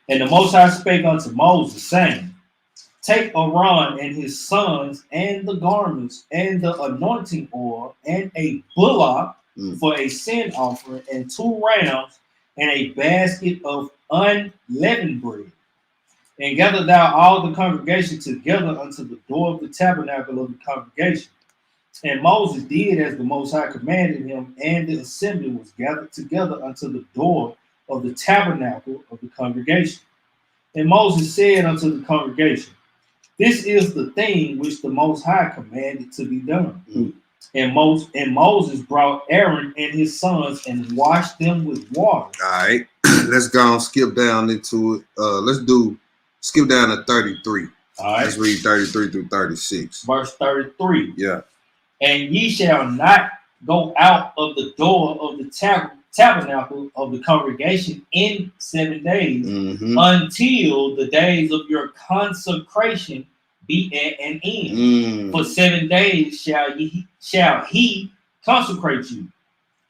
And the Most High spake unto Moses, saying, take Aaron and his sons and the garments and the anointing oil and a bullock for a sin offering and 2 rams and a basket of unleavened bread. And gather thou all the congregation together unto the door of the tabernacle of the congregation. And Moses did as the Most High commanded him, and the assembly was gathered together unto the door of the tabernacle of the congregation. And Moses said unto the congregation, this is the thing which the Most High commanded to be done. And Moses brought Aaron and his sons and washed them with water. All right, let's go and skip down into it. Skip down to 33. All right. Let's read 33 through 36. Verse 33. Yeah. And ye shall not go out of the door of the tabernacle of the congregation in 7 days until the days of your consecration be at an end. For 7 days shall he consecrate you,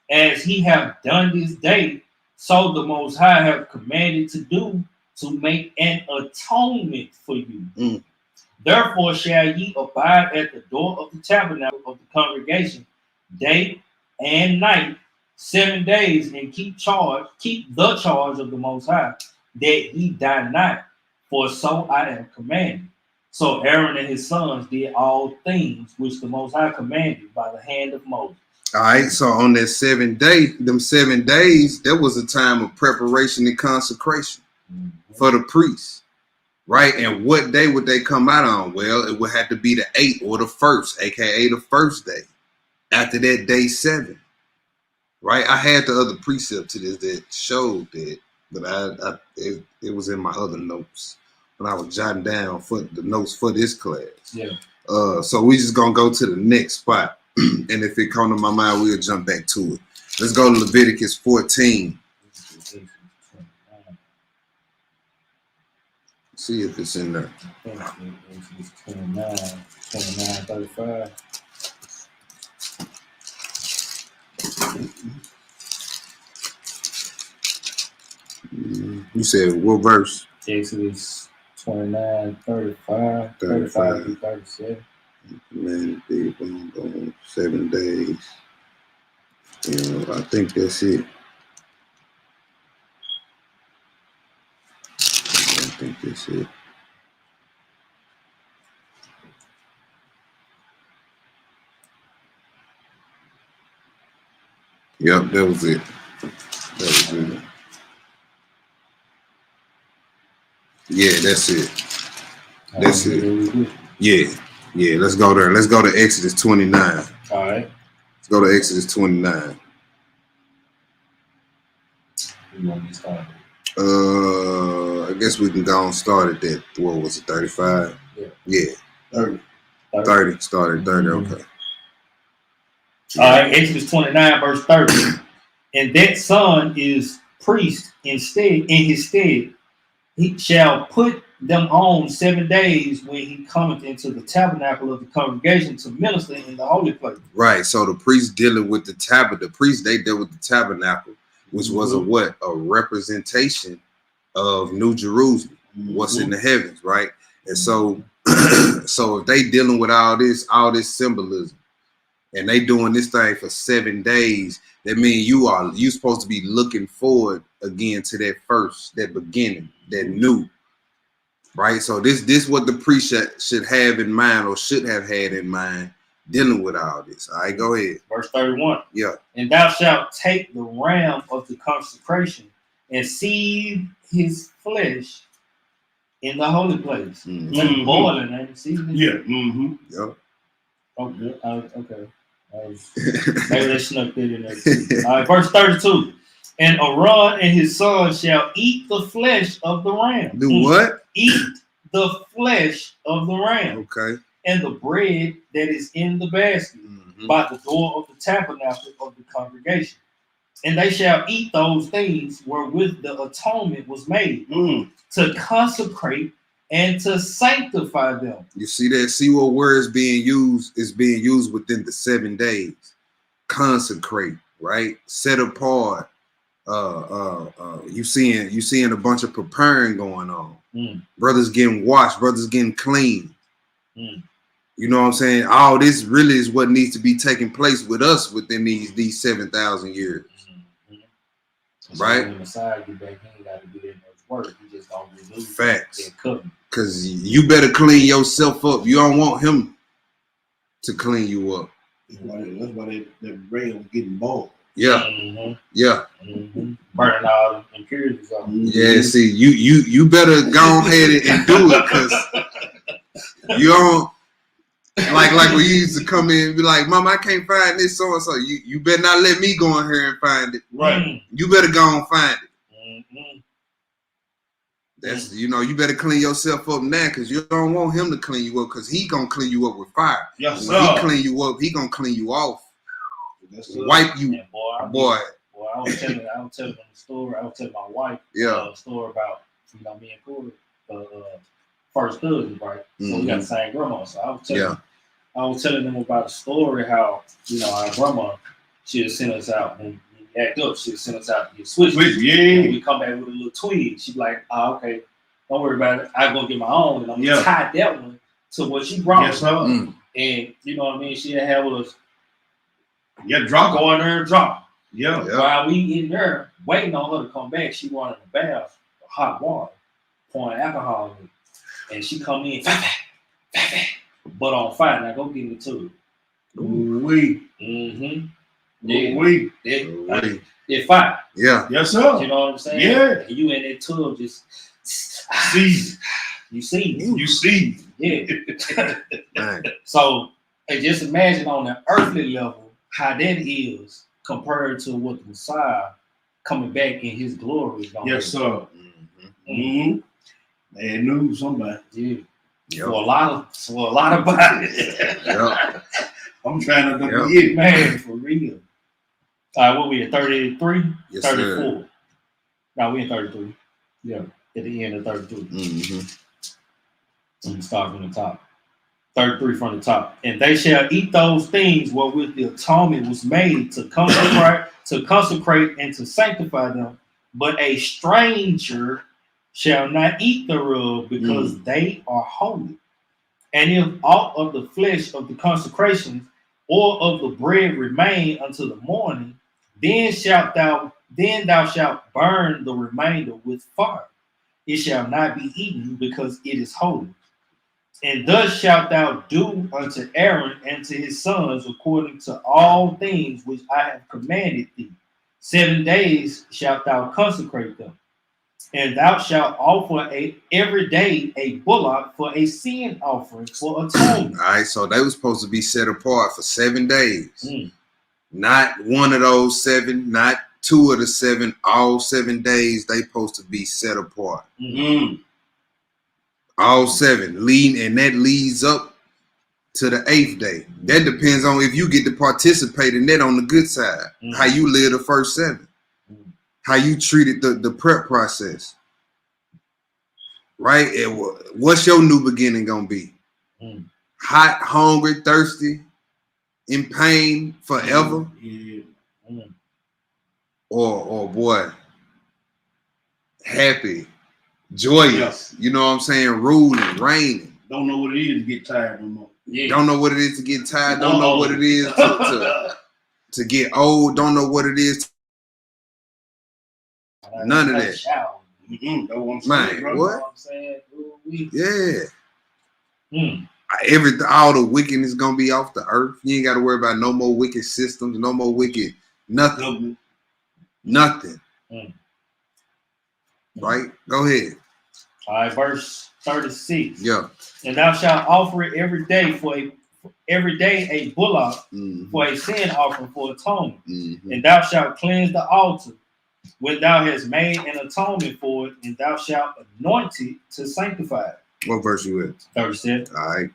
as he have done this day, so the Most High have commanded to do, to make an atonement for you. Therefore shall ye abide at the door of the tabernacle of the congregation day and night 7 days, and keep the charge of the Most High, that he die not, for so I am commanded. So Aaron and his sons did all things which the Most High commanded by the hand of Moses. All right, so on that 7th day, them 7 days, there was a time of preparation and consecration for the priests, right? And what day would they come out on? Well, it would have to be the 8th or the 1st, aka the first day. After that, day 7, right? I had the other precept to this that showed that, but it was in my other notes when I was jotting down for the notes for this class. Yeah. So we just gonna go to the next spot. And if it come to my mind, we'll jump back to it. Let's go to Leviticus 14. See if it's in there. 29, 35. You said what verse? Exodus 29, 35 through 37. Man, boom, 7 days. Yeah, I think that's it. I think that's it. Yep, that was it. That was it. Yeah, that's it. That's it. Yeah, let's go there. Let's go to Exodus 29. All right. Let's go to Exodus 29. You want me to start? I guess we can go and start at that. What was it, 35? Yeah. 30. 30. Started 30, okay. All right, Exodus 29, verse 30. And that son is priest in his stead. He shall put them on 7 days when he cometh into the tabernacle of the congregation to minister in the holy place. Right. So the priest dealing with the tabernacle, the priest, they dealt with the tabernacle, which was a what? A representation of New Jerusalem, what's in the heavens, right? And so, so if they dealing with all this symbolism, and they doing this thing for 7 days, that means you supposed to be looking forward again to that beginning, that new. Right, so this what the priest should have in mind, or should have had in mind, dealing with all this. All right, go ahead. Verse 31. Yeah. And thou shalt take the ram of the consecration and seethe his flesh in the holy place. Like boiling and seasoning. Yeah. Mm-hmm. Yep. Oh, good. Okay. Maybe they snuck that in there too. All right, verse 32. And Aaron and his sons shall eat the flesh of the ram. Do what? Eat the flesh of the ram. Okay. And the bread that is in the basket by the door of the tabernacle of the congregation. And they shall eat those things wherewith the atonement was made, to consecrate and to sanctify them. You see that? See what word is being used? Is being used within the 7 days. Consecrate, right? Set apart. You seeing a bunch of preparing going on. Brothers getting washed, brothers getting clean. You know what I'm saying? All this really is what needs to be taking place with us within these 7,000 years. Right? When the Messiah get back, he ain't got to do that much work. He just gonna do facts. and because you better clean yourself up. You don't want him to clean you up. That's why that bread was getting boiled. Yeah. Yeah. Burning all the impurities off. Yeah, see, you better go ahead and do it, because you don't like when you used to come in and be like, Mom, I can't find this so and so. You better not let me go in here and find it. Right. You better go and find it. That's, you better clean yourself up now, because you don't want him to clean you up, because he gonna clean you up with fire. Yes, when he clean you up, he gonna clean you off. Wipe you, boy. I was telling them the story. I was telling my wife a story about me and Corey, first cousins, right? So we got the same grandma. So I was telling them about a story how our grandma, she'd send us out when we act up. She'd send us out to get switches. And we come back with a little twig. She'd be like, okay, don't worry about it. I go get my own, and I'm gonna tie that one to what she brought. Yes, sir. And you know what I mean? She'd have us. Go in there and drop. Yeah. While we in there waiting on her to come back, she wanted a bath. hot water, pouring alcohol in it. And she come in, but on fire. Now go get in the tub. We. Mm-hmm. Yeah. We. They're fire. Yeah. Yes, sir. You know what I'm saying? Yeah. And you in that tub just See. you see. You see. Yeah. Man. So and just imagine on the earthly level how that is compared to what the Messiah coming back in his glory is gonna Yes, be. sir. Mm-hmm. Bad news, somebody. Yeah. Yep. For a lot of bodies. Yep. I'm trying to Yep. get it. Man, for real. All right, what we at 33? Yes, 34. sir. No, we in 33. Yeah, at the end of 33. Mm-hmm. Let me start from the top. 33 from the top. And they shall eat those things wherewith the atonement was made to consecrate and to sanctify them. But a stranger shall not eat thereof, because they are holy. And if aught of the flesh of the consecration or of the bread remain until the morning, then thou shalt burn the remainder with fire. It shall not be eaten, because it is holy. And thus shalt thou do unto Aaron and to his sons according to all things which I have commanded thee. 7 days shalt thou consecrate them. And thou shalt offer every day a bullock for a sin offering for atonement. All right, so they were supposed to be set apart for 7 days. Not one of those 7, not 2 of the 7, all 7 days they supposed to be set apart. All 7, and that leads up to the 8th day. That depends on if you get to participate in that on the good side. How you live the first 7. How you treated the prep process. Right? What's your new beginning gonna be? Hot, hungry, thirsty, in pain forever? Or boy, happy, joyous, you know what I'm saying? Ruling, reigning. Don't know what it is to get tired no more. Don't know what it is to get tired. Don't know what it is to get old. Don't know what it is. None of that. Man, what? Yeah. All the wickedness is gonna be off the earth. You ain't got to worry about no more wicked systems, no more wicked nothing. Nothing. Right? Go ahead. All right, verse 36. Yeah. And thou shalt offer it every day a bullock for a sin offering for atonement. And thou shalt cleanse the altar when thou hast made an atonement for it, and thou shalt anoint it to sanctify it. What verse you at? 37. All right.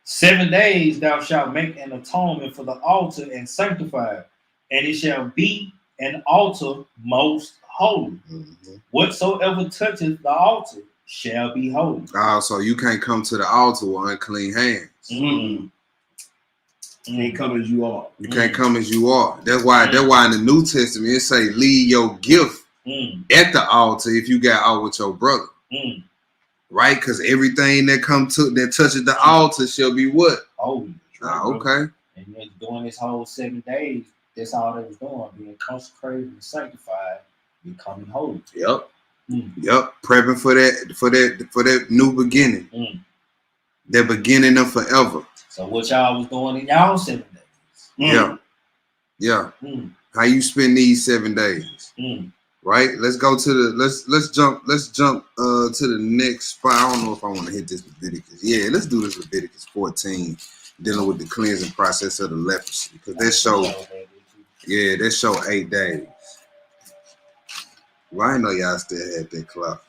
7 days thou shalt make an atonement for the altar and sanctify it, and it shall be an altar most holy. Whatsoever toucheth the altar shall be holy. So you can't come to the altar with unclean hands. You can't come as you are. You can't come as you are. That's why in the New Testament it say leave your gift at the altar if you got out with your brother. Right? Because everything that touches the altar shall be what? Holy. Okay. And then during this whole 7 days, that's all they was doing, being consecrated and sanctified, becoming holy. Yep. Yep. Prepping for that new beginning. The beginning of forever. So what y'all was doing in y'all 7 days? Yeah. How you spend these 7 days? Right. Let's go to let's jump to the next spot. I don't know if I want to hit this Leviticus. Yeah, let's do this Leviticus 14, dealing with the cleansing process of the leprosy, because that show 8 days. Well, I know y'all still had that clock.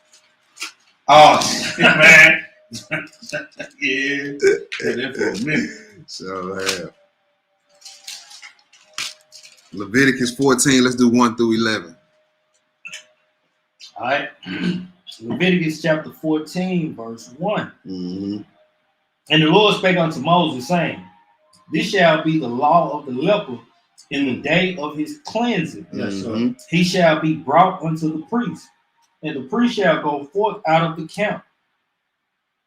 Oh man. Yeah. That for a minute. So Leviticus 14, let's do 1 through 11. All right. Leviticus chapter 14, verse 1. And the Lord spake unto Moses, saying, This shall be the law of the leper in the day of his cleansing. He shall be brought unto the priest, and the priest shall go forth out of the camp.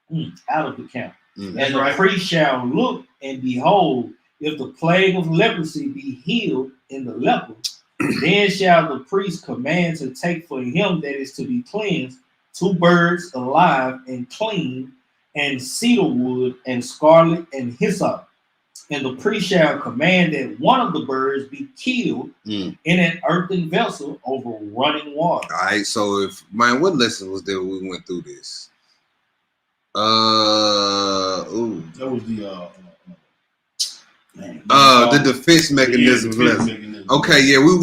And the priest shall look, and behold, if the plague of leprosy be healed in the leper, then shall the priest command to take for him that is to be cleansed 2 birds alive and clean, and cedar wood, and scarlet, and hyssop. And the priest shall command that one of the birds be killed in an earthen vessel over running water. All right, so what lesson was there when we went through this? That was the defense mechanisms lesson. Okay, yeah, we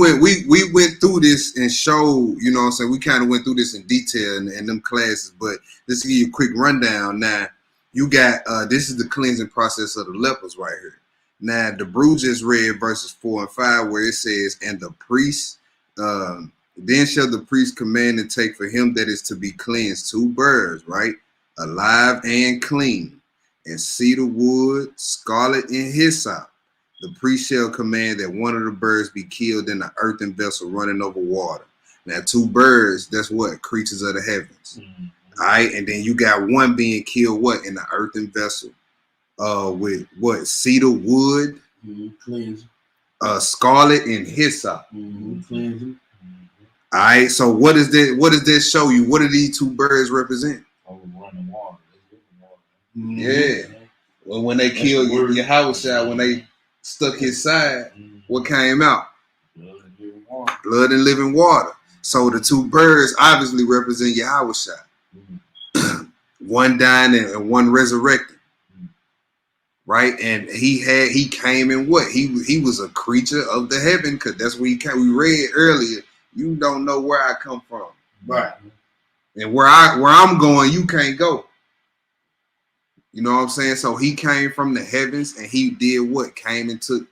went through this and showed, you know what I'm saying, we kind of went through this in detail in them classes, but just to give you a quick rundown. Now, you got this is the cleansing process of the lepers right here. Now, the Brew just read verses 4 and 5 where it says, and the priest, then shall the priest command and take for him that is to be cleansed 2 birds, right? Alive and clean, and cedar wood, scarlet, and hyssop. The priest shall command that one of the birds be killed in an earthen vessel running over water. Now, 2 birds, that's what? Creatures of the heavens. All right, and then you got one being killed, what? In the earthen vessel. With what? Cedar wood, scarlet, and hyssop. All right, so what does that show you? What do these 2 birds represent? Running water. Yeah. Well, when they killed Yahushua, when they stuck his side, what came out? Blood and living water. So the 2 birds obviously represent Yahushua. One dying and one resurrected. Right? And he came in what? He was a creature of the heaven, because that's what we read earlier. You don't know where I come from. Right. And where I'm going, you can't go. You know what I'm saying? So he came from the heavens, and he did what? Came and took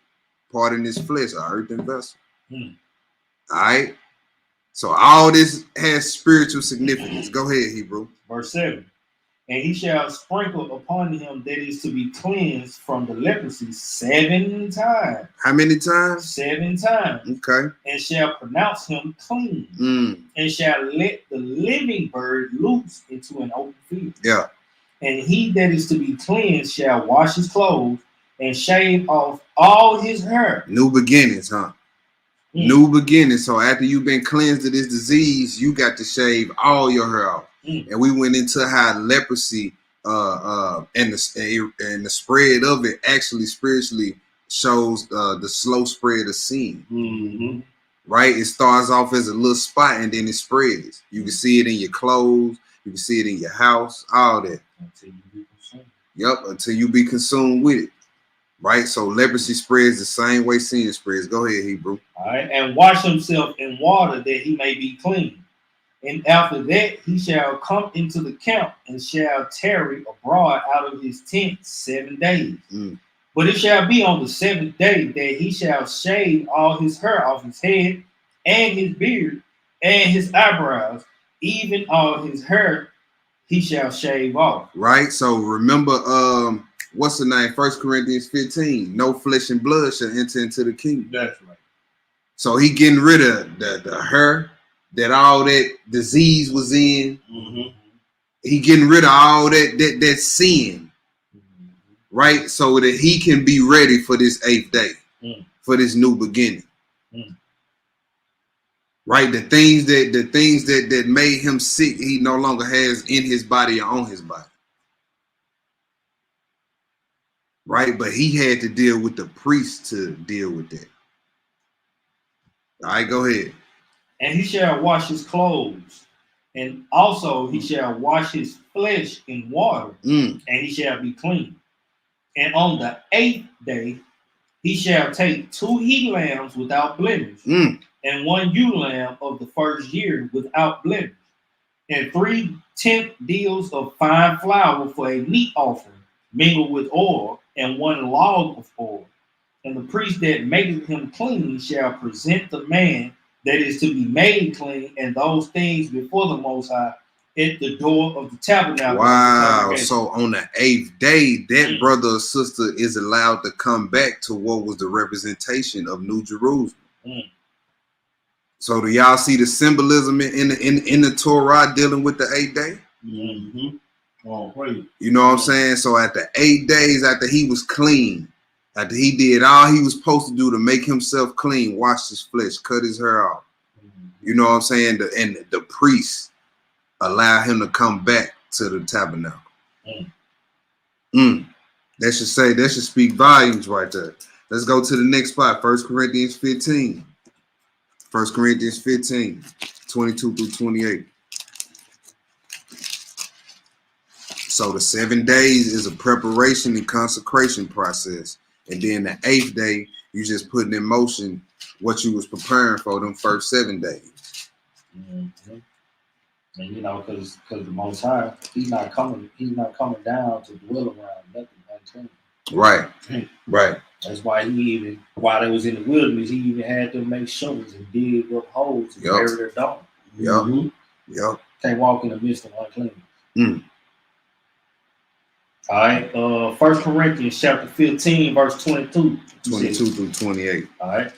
part in his flesh, an earthen vessel. All right? So all this has spiritual significance. Go ahead, Hebrew. Verse 7. And he shall sprinkle upon him that is to be cleansed from the leprosy 7 times. How many times? 7 times. Okay. And shall pronounce him clean. And shall let the living bird loose into an open field. Yeah. And he that is to be cleansed shall wash his clothes and shave off all his hair. New beginnings, huh? New beginnings. So after you've been cleansed of this disease, you got to shave all your hair off. And we went into how leprosy and the spread of it actually spiritually shows the slow spread of sin. Right? It starts off as a little spot and then it spreads. You can see it in your clothes. You can see it in your house. All that. Until you be consumed. Yep. Until you be consumed with it. Right? So leprosy spreads the same way sin spreads. Go ahead, Hebrew. All right. And wash himself in water that he may be clean. And after that, he shall come into the camp and shall tarry abroad out of his tent 7 days. But it shall be on the 7th day that he shall shave all his hair off his head and his beard and his eyebrows, even all his hair he shall shave off. Right. So remember, what's the name? 1 Corinthians 15. No flesh and blood shall enter into the kingdom. That's right. So he getting rid of the hair that all that disease was in. He getting rid of all that sin, right? So that he can be ready for this 8th day, for this new beginning. Right? The things that made him sick, he no longer has in his body or on his body. Right? But he had to deal with the priest to deal with that. All right, go ahead. And he shall wash his clothes, and also he shall wash his flesh in water, and he shall be clean. And on the 8th day, he shall take 2 he lambs without blemish, and 1 ewe lamb of the first year without blemish, and 3 tenth deals of fine flour for a meat offering, mingled with oil, and 1 log of oil. And the priest that maketh him clean shall present the man that is to be made clean, and those things before the Most High at the door of the tabernacle. Wow. So on the 8th day, that brother or sister is allowed to come back to what was the representation of New Jerusalem. So do y'all see the symbolism in the Torah dealing with the 8th day? Oh, praise. You know what I'm saying? So at the 8 days after he was clean, after he did all he was supposed to do to make himself clean, wash his flesh, cut his hair off. You know what I'm saying? The priest allow him to come back to the tabernacle. That should speak volumes right there. Let's go to the next spot. 1 Corinthians 15. 1 Corinthians 15, 22 through 28. So the 7 days is a preparation and consecration process. And then the 8th day, you just putting in motion what you was preparing for them first 7 days. And you know, because the Most High, he's not coming down to dwell around nothing unclean. Right. That's why while they was in the wilderness, he even had to make shovels and dig up holes and bury their dogs. Yep. Can't walk in the midst of unclean. All right. 1 Corinthians chapter 15, verse 22 through 28. All right.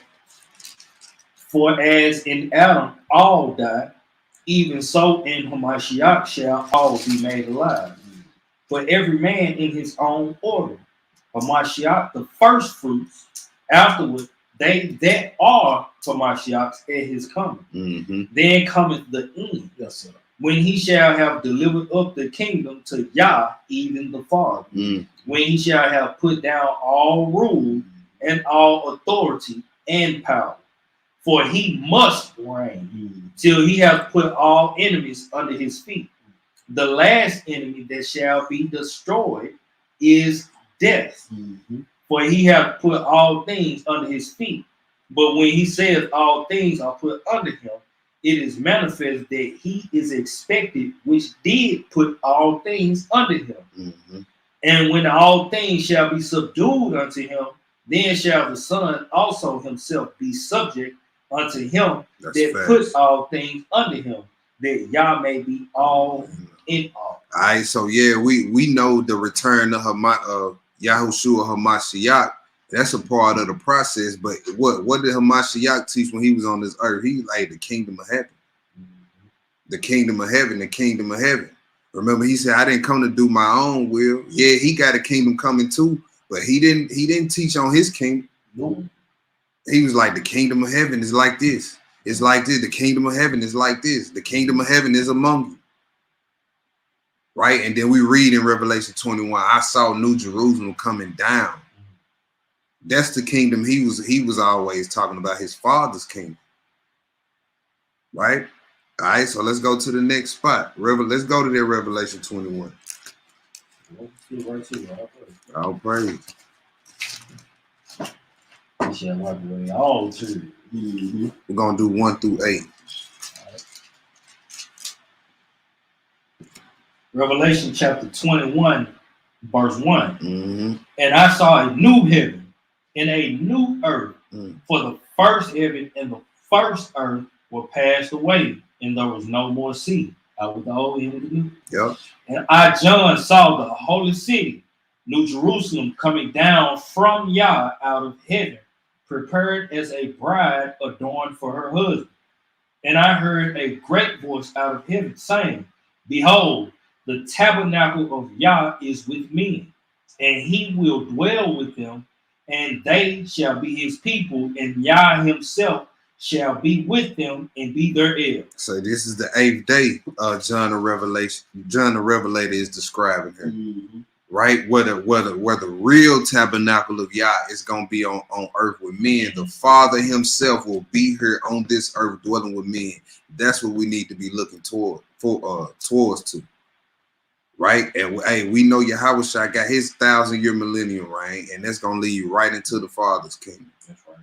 For as in Adam all die, even so in Hamashiach shall all be made alive. For every man in his own order. Hamashiach the first fruits, afterward they that are Hamashiach's at his coming. Then cometh the end. Yes, sir. When he shall have delivered up the kingdom to Yah, even the Father. When he shall have put down all rule and all authority and power. For he must reign till he hath put all enemies under his feet. The last enemy that shall be destroyed is death. For he hath put all things under his feet. But when he says all things are put under him, it is manifest that he is expected, which did put all things under him. And when all things shall be subdued unto him, then shall the Son also himself be subject unto him that puts all things under him, that Yah may be all in all. All right, so yeah, we know the return of Yahushua Hamashiach. That's a part of the process. But what did Hamashiach teach when he was on this earth? He like the kingdom of heaven. The kingdom of heaven, the kingdom of heaven. Remember, he said, I didn't come to do my own will. Yeah, he got a kingdom coming too, but he didn't teach on his kingdom. No. He was like, the kingdom of heaven is like this. It's like this. The kingdom of heaven is like this. The kingdom of heaven is among you. Right? And then we read in Revelation 21, I saw New Jerusalem coming down. That's the kingdom he was always talking about, his father's kingdom. Right? All right, so let's go to the next spot. Let's go to that Revelation 21. All praise. He shall wipe away all tears. We're going to do 1 through 8. Revelation chapter 21, verse 1. And I saw a new heaven and a new earth, for the first heaven and the first earth were passed away, and there was no more sea. Out with the old, in with the new. Yep. And I, John, saw the holy city, New Jerusalem, coming down from Yah out of heaven, prepared as a bride adorned for her husband. And I heard a great voice out of heaven saying, Behold, the tabernacle of Yah is with men, and he will dwell with them, and they shall be his people, and Yah himself shall be with them and be their heir. So this is the 8th day John the Revelator is describing here. Right? Where the real tabernacle of Yah is going to be on earth with men. The Father himself will be here on this earth dwelling with men. That's what we need to be looking towards to. Right? And hey, we know Yahushua got his 1,000-year millennium reign, and that's going to lead you right into the Father's kingdom. That's right.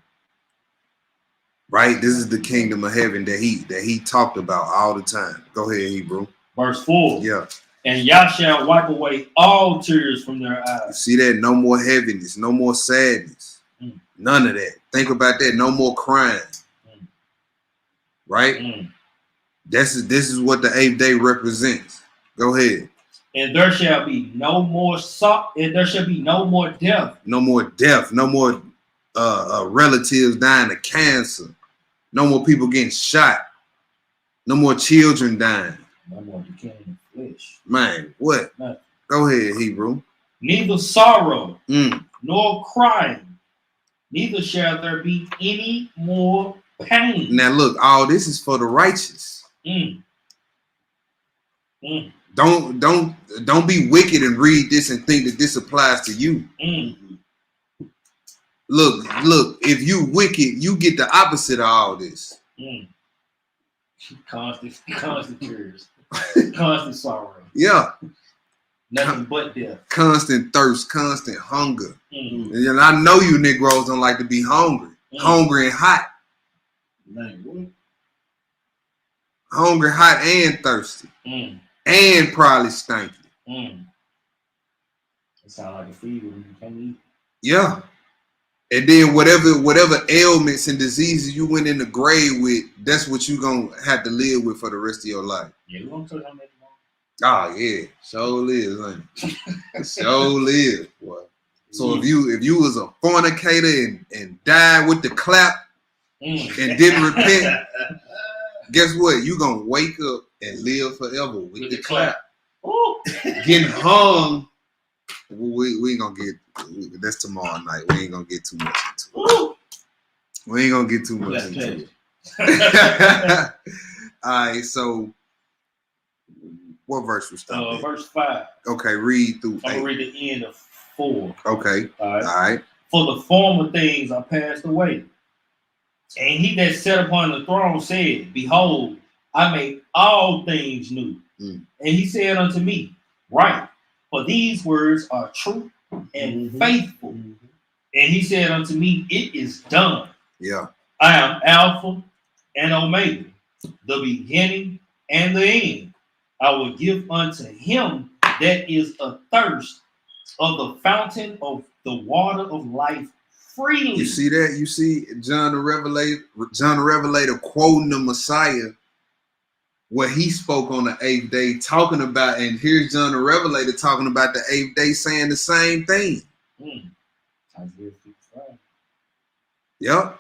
Right? This is the kingdom of heaven that he talked about all the time. Go ahead, Hebrew. Verse 4. Yeah. And Yah shall wipe away all tears from their eyes. You see that? No more heaviness, no more sadness. None of that. Think about that. No more crying. Right? This is what the 8th day represents. Go ahead. And there shall be no more and there shall be no more death. No more death. No more relatives dying of cancer. No more people getting shot. No more children dying. No more decaying flesh. Man, what? Nothing. Go ahead, Hebrew. Neither sorrow nor crying. Neither shall there be any more pain. Now look, all this is for the righteous. Mm. Don't be wicked and read this and think that this applies to you. Mm. Look, if you wicked, you get the opposite of all this. Mm. Constant tears. Constant sorrow. Yeah. Nothing but death. Constant thirst, constant hunger. Mm. And I know you Negroes don't like to be hungry. Hungry and hot. Man, what? Hungry, hot, and thirsty. Mm. And probably stanky. Mm. It sounds like a fever when you can't eat. Yeah. And then whatever ailments and diseases you went in the grave with, that's what you gonna have to live with for the rest of your life. Yeah, we're gonna touch on that tomorrow. Oh yeah, sure live, ain't it? Sure live, boy. So if you was a fornicator and died with the clap and didn't repent, guess what? You gonna wake up and live forever with the clap. Ooh. Getting hung. We ain't gonna get. That's tomorrow night. We ain't gonna get too much into it. We ain't gonna get too much into it. All right. So, what verse we start? Verse 5. Okay, read through. I'm gonna read the end of 4. Okay. All right. All right. For the former things are passed away, and he that sat upon the throne said, Behold, I make all things new. Mm. And he said unto me, Write, for these words are true and faithful. And he said unto me, It is done. Yeah. I am Alpha and Omega, the beginning and the end. I will give unto him that is athirst of the fountain of the water of life freely. You see that? You see John the Revelator quoting the Messiah, what he spoke on the 8th day, talking about, and here's John the Revelator talking about the 8th day, saying the same thing. Isaiah 55. Yep.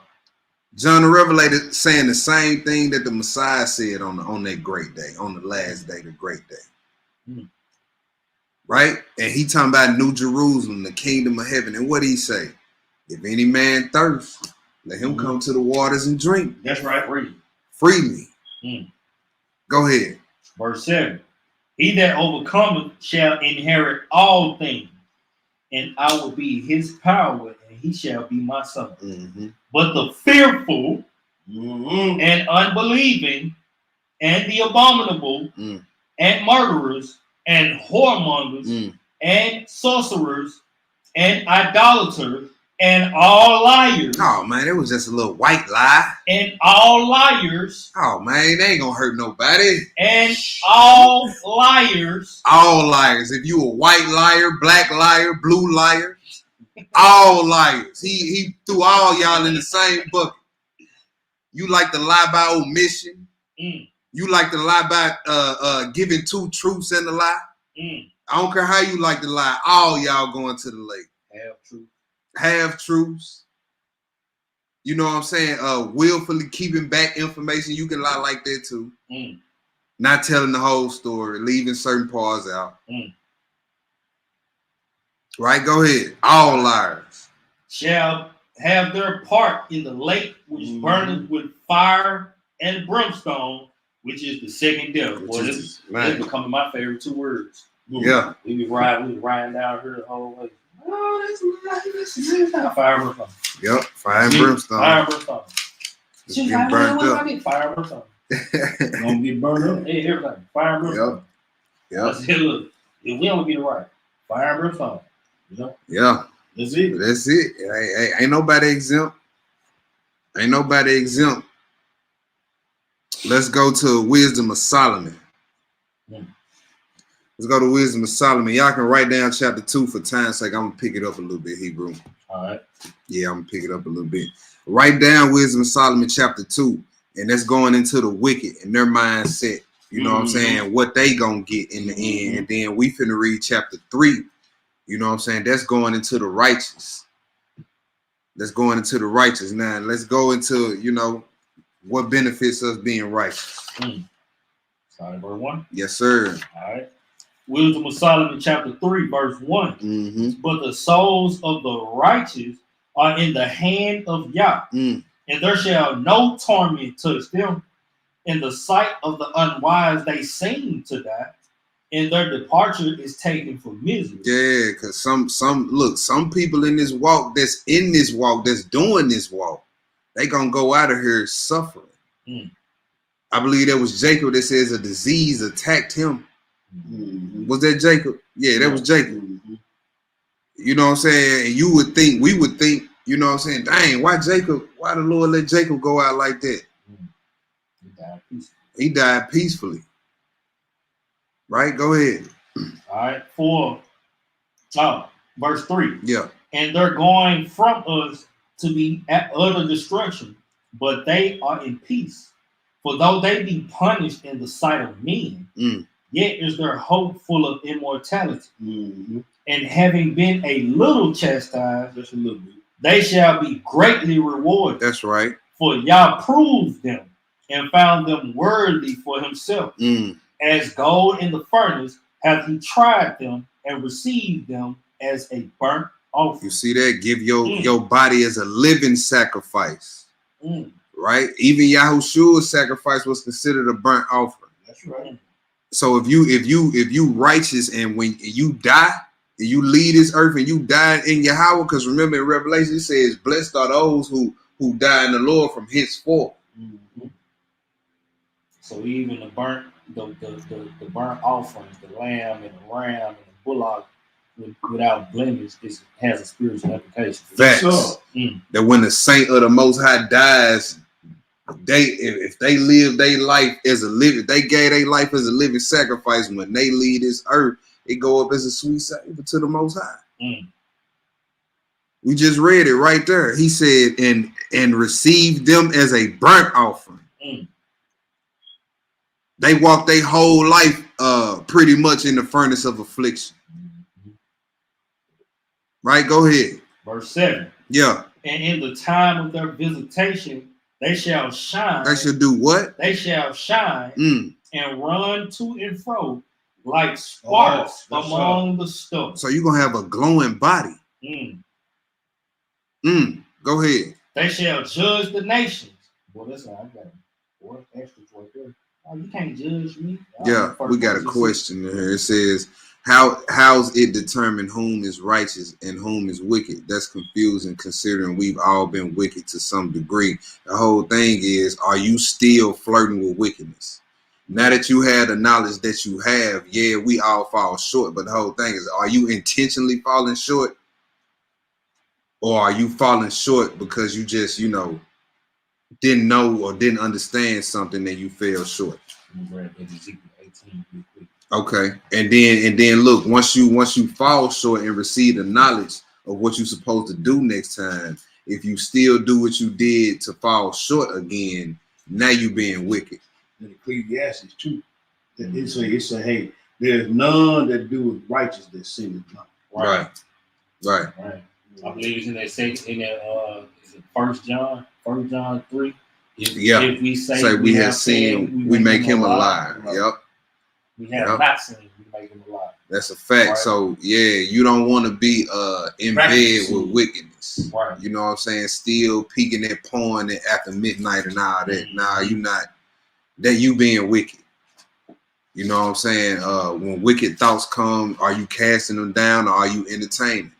John the Revelator saying the same thing that the Messiah said on that great day, on the last day, the great day. Right? And he talking about New Jerusalem, the kingdom of heaven. And what did he say? If any man thirst, let him come to the waters and drink. That's right. Read. Freely. Go ahead. Verse 7. He that overcometh shall inherit all things, and I will be his power, and he shall be my son. But the fearful and unbelieving and the abominable and murderers and whoremongers and sorcerers and idolaters and all liars. Oh man, it was just a little white lie. And all liars. Oh man, they ain't gonna hurt nobody. And all liars. All liars. If you a white liar, black liar, blue liar, all liars. He threw all y'all in the same bucket. You like to lie by omission. You like to lie by giving 2 truths and a lie. I don't care how you like to lie. All y'all going to the lake. Half truths. You know what I'm saying? Willfully keeping back information. You can lie like that too. Not telling the whole story, leaving certain parts out. Right? Go ahead. All liars shall have their part in the lake which burneth with fire and brimstone, which is the second death. Boy, this is becoming my favorite 2 words. Yeah. We be riding down here the whole way. Oh, that's not fire and brimstone. Yep, fire and brimstone. Fire and brimstone. She's getting burnt up. Fire and brimstone. Gonna get burned up. Hey, everything. Fire and brimstone. Yep. I said, look, if we don't get it right, fire and brimstone. You know? Yeah. That's it. That's it. Ain't nobody exempt. Ain't nobody exempt. Let's go to Wisdom of Solomon. Let's go to Wisdom of Solomon. Y'all can write down chapter 2 for time's sake. I'm going to pick it up a little bit, Hebrew. All right. Yeah, I'm going to pick it up a little bit. Write down Wisdom of Solomon chapter 2. And that's going into the wicked and their mindset. You know what I'm saying? What they going to get in the end. And then we finna read chapter 3. You know what I'm saying? That's going into the righteous. That's going into the righteous. Now, let's go into, you know, what benefits us being righteous. Starting verse 1? Yes, sir. All right. Wisdom of Solomon, chapter 3, verse 1. But the souls of the righteous are in the hand of Yah, and there shall no torment touch them. In the sight of the unwise, they seem to die, and their departure is taken for misery. Yeah, because some people in this walk, that's doing this walk, they gonna go out of here suffering. Mm. I believe that was Jacob that says a disease attacked him. Mm-hmm. Was that Jacob? Yeah, that was Jacob. Mm-hmm. You know what I'm saying? And we would think, you know what I'm saying? Dang, why the Lord let Jacob go out like that? He died peacefully. Right? Go ahead. All right, verse 3. Yeah. And they're going from us to be at utter destruction, but they are in peace. For though they be punished in the sight of men, yet is their hope full of immortality. Mm-hmm. And having been a little chastised, Just a little bit, they shall be greatly rewarded. That's right. For Yah proved them and found them worthy for himself. As gold in the furnace hath he tried them and received them as a burnt offering. You see that? Give your body as a living sacrifice. Right? Even Yahushua's sacrifice was considered a burnt offering. That's right. So if you righteous and when you die, you leave this earth and you die in Yahweh, because remember in Revelation it says, blessed are those who die in the Lord from henceforth. Mm-hmm. So even the burnt offerings, the lamb and the ram and the bullock without blemish, has a spiritual implication. Facts. That when the saint of the Most High dies, if they live their life as they gave their life as a living sacrifice, when they leave this earth, it go up as a sweet savor to the Most High. We just read it right there. He said, and received them as a burnt offering. They walked their whole life pretty much in the furnace of affliction. Right? Go ahead. Verse 7. Yeah. And in the time of their visitation, they shall shine. They shall do what? They shall shine and run to and fro like sparks among the stubble. So you're going to have a glowing body. Go ahead. They shall judge the nations. Boy, that's how I got it. Boy, extra right there. Oh, you can't judge me. Yeah, we got a question here. It says, how's it determined whom is righteous and whom is wicked? That's confusing considering we've all been wicked to some degree. The whole thing is, are you still flirting with wickedness? Now that you have the knowledge that you have, yeah, we all fall short. But the whole thing is, are you intentionally falling short? Or are you falling short because you just, didn't know or didn't understand something that you fell short? Okay, and then look, once you fall short and receive the knowledge of what you're supposed to do next time, if you still do what you did to fall short again, now you being wicked. In Ecclesiastes too, it say, hey, there's none that do with righteous that sin not. Right. I believe it's in that second, is it 1 John 3. If we say we have sinned, we make him alive. Yep. We have not sinned, we make him alive. That's a fact. Right. So you don't want to be in bed with wickedness. Right. You know what I'm saying? Still peeking at porn after midnight and all that. Nah, you not. That you being wicked. You know what I'm saying? When wicked thoughts come, are you casting them down or are you entertaining?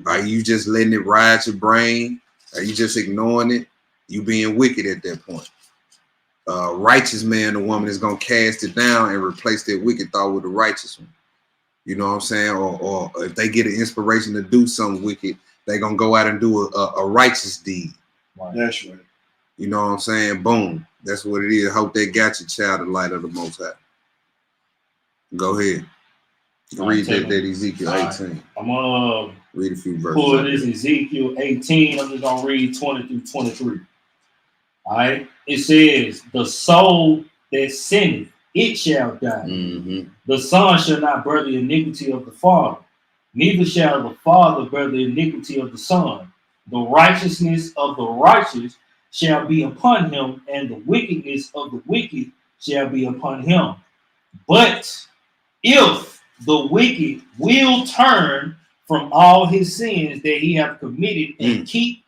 Are you just letting it ride your brain? Are you just ignoring it? You being wicked at that point. Righteous man or woman is going to cast it down and replace that wicked thought with a righteous one. You know what I'm saying? Or if they get an inspiration to do something wicked, they're going to go out and do a righteous deed. Right. That's right. You know what I'm saying? Boom. That's what it is. Hope they got your child, the light of the Most High. Go ahead. Read that Ezekiel 18. I'm going to read a few verses. Pull this Ezekiel 18. I'm just going to read 20 through 23. All right. It says, the soul that sinneth, it shall die. The son shall not bear the iniquity of the father, neither shall the father bear the iniquity of the son. The righteousness of the righteous shall be upon him, and the wickedness of the wicked shall be upon him. But if the wicked will turn from all his sins that he hath committed and keep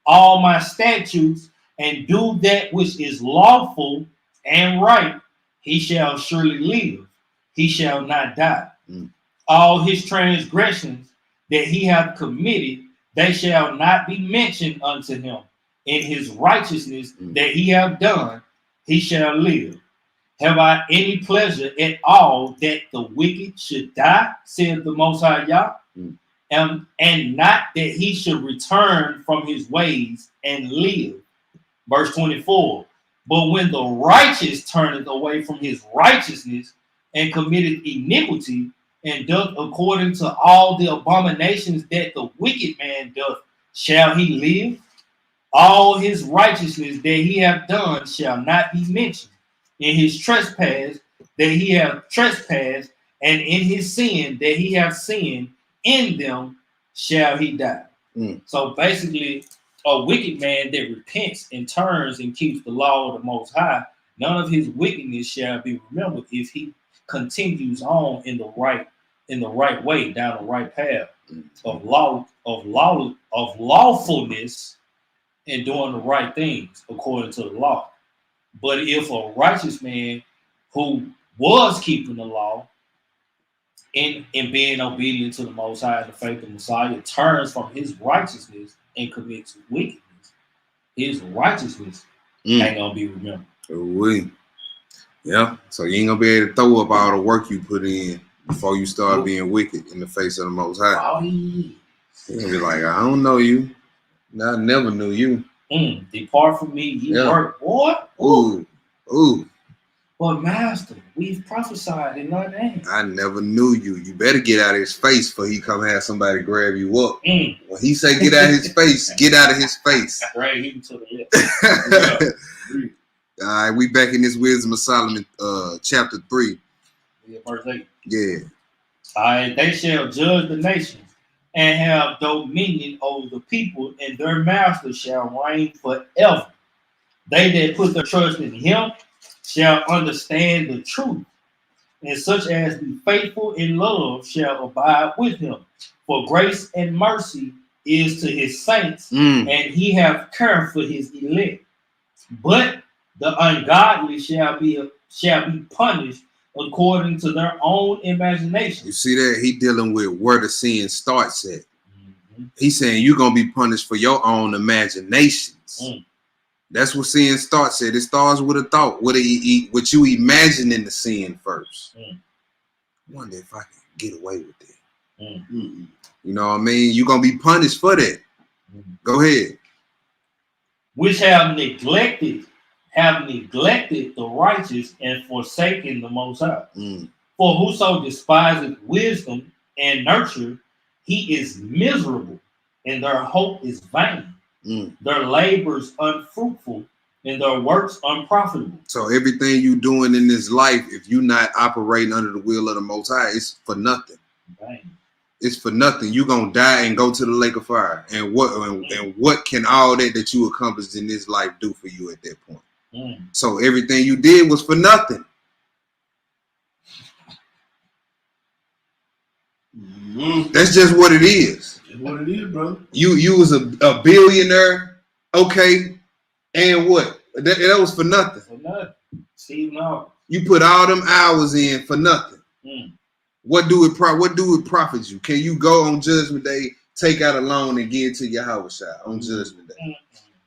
all my statutes and do that which is lawful and right, he shall surely live. he shall not die. Mm. All his transgressions that he hath committed, they shall not be mentioned unto him. In his righteousness that he hath done, he shall live. Have I any pleasure at all that the wicked should die, said the Most High Yah, and not that he should return from his ways and live. Verse 24. But when the righteous turneth away from his righteousness and committeth iniquity, and doth according to all the abominations that the wicked man doth, shall he live? All his righteousness that he hath done shall not be mentioned. In his trespass that he hath trespassed, and in his sin that he hath sinned, in them shall he die. So basically, a wicked man that repents and turns and keeps the law of the Most High, none of his wickedness shall be remembered if he continues on in the right way, down the right path of lawfulness and doing the right things according to the law. But if a righteous man who was keeping the law and being obedient to the Most High and the faith of Messiah turns from his righteousness and commits wickedness, his righteousness ain't gonna be remembered. Yeah, so you ain't gonna be able to throw up all the work you put in before you start being wicked in the face of the Most High. You're gonna be like, I don't know you. I never knew you. Depart from me, ye work, boy. Ooh. But master, we've prophesied in thy name. I never knew you. You better get out of his face before he come have somebody grab you up. When he say get out of his face, get out of his face. Right, even to the left. All right, we back in this Wisdom of Solomon, chapter 3. Verse 8. Yeah. All right, they shall judge the nations and have dominion over the people, and their master shall reign forever. They that put their trust in him shall understand the truth, and such as be faithful in love shall abide with him. For grace and mercy is to his saints, and he hath care for his elect. But the ungodly shall be punished according to their own imagination. You see that? He dealing with where the sin starts at. He's saying you're going to be punished for your own imaginations. That's what sin starts at. It starts with a thought. What you imagine in the sin first. I wonder if I can get away with that. You know what I mean? You're going to be punished for that. Go ahead. Which have neglected the righteous and forsaken the Most High. For whoso despiseth wisdom and nurture, he is miserable, and their hope is vain. Their labors unfruitful, and their works unprofitable. So everything you doing in this life, if you're not operating under the will of the Most High, it's for nothing. Vain. It's for nothing. You're gonna die and go to the lake of fire. And what can all that you accomplished in this life do for you at that point? So everything you did was for nothing. That's just what it is. That's what it is, brother. You was a billionaire, okay, and what? That was for nothing. For nothing. See, no. You put all them hours in for nothing. What do it profit you? Can you go on Judgment Day, take out a loan, and give it to your house shop on Judgment Day?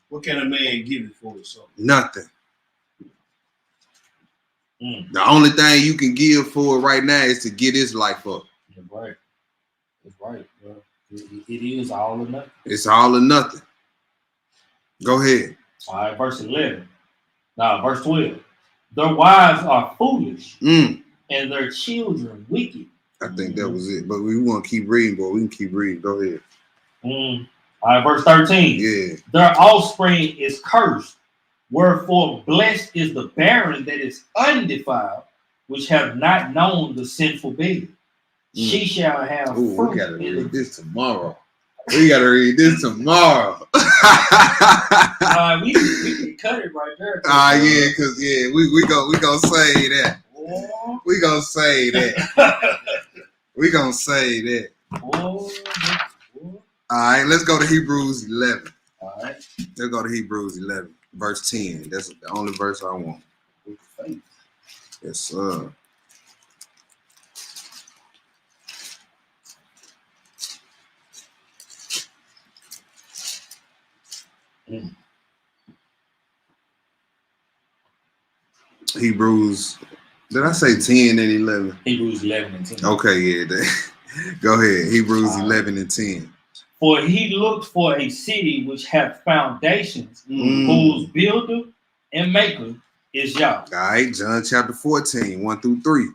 What can a man give it for himself? Nothing. The only thing you can give for it right now is to get his life up. That's right. That's right, bro. It is all or nothing. It's all or nothing. Go ahead. All right, verse 11. Now, verse 12. Their wives are foolish, and their children wicked. I think that was it. But we want to keep reading, boy. We can keep reading. Go ahead. All right, verse 13. Yeah. Their offspring is cursed. Wherefore blessed is the barren that is undefiled, which have not known the sinful bed. She shall have fruit. We gotta read this tomorrow. We gotta read this tomorrow. We can cut it right there. Yeah, cause we gonna say that. We gonna say that. We gonna say that. All right, let's go to Hebrews 11. All right. Let's go to Hebrews 11. Verse 10. That's the only verse I want. Yes, sir. Mm. Hebrews, did I say 10 and 11? Hebrews 11 and 10. Okay, yeah. Go ahead. Hebrews 11 and 10. For he looked for a city which hath foundations, whose builder and maker is Yahweh. All right, John chapter 14, 1 through 3.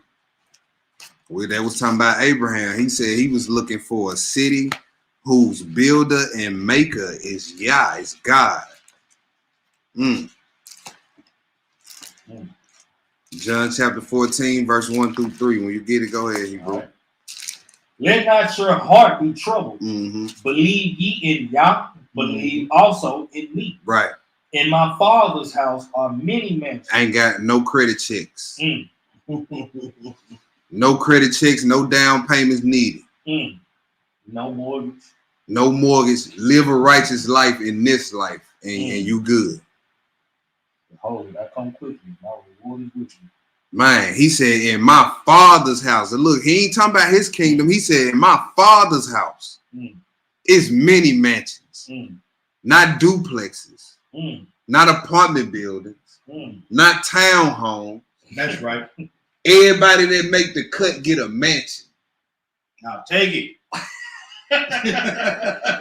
That was talking about Abraham. He said he was looking for a city whose builder and maker is Yah, is God. John chapter 14, verse 1 through 3. When you get it, go ahead, Hebrew. Right. Let not your heart be troubled. Mm-hmm. Believe ye in Yah, believe also in me. Right. In my Father's house are many mansions. I ain't got no credit checks. Mm. No credit checks, no down payments needed. Mm. No mortgage. No mortgage. Live a righteous life in this life, and you good. Behold, I come quickly. My reward is with you. Man, he said, in my Father's house. And look, he ain't talking about his kingdom. He said, in my Father's house, it's many mansions, not duplexes, not apartment buildings, not townhomes. That's right. Everybody that make the cut get a mansion. Now take it.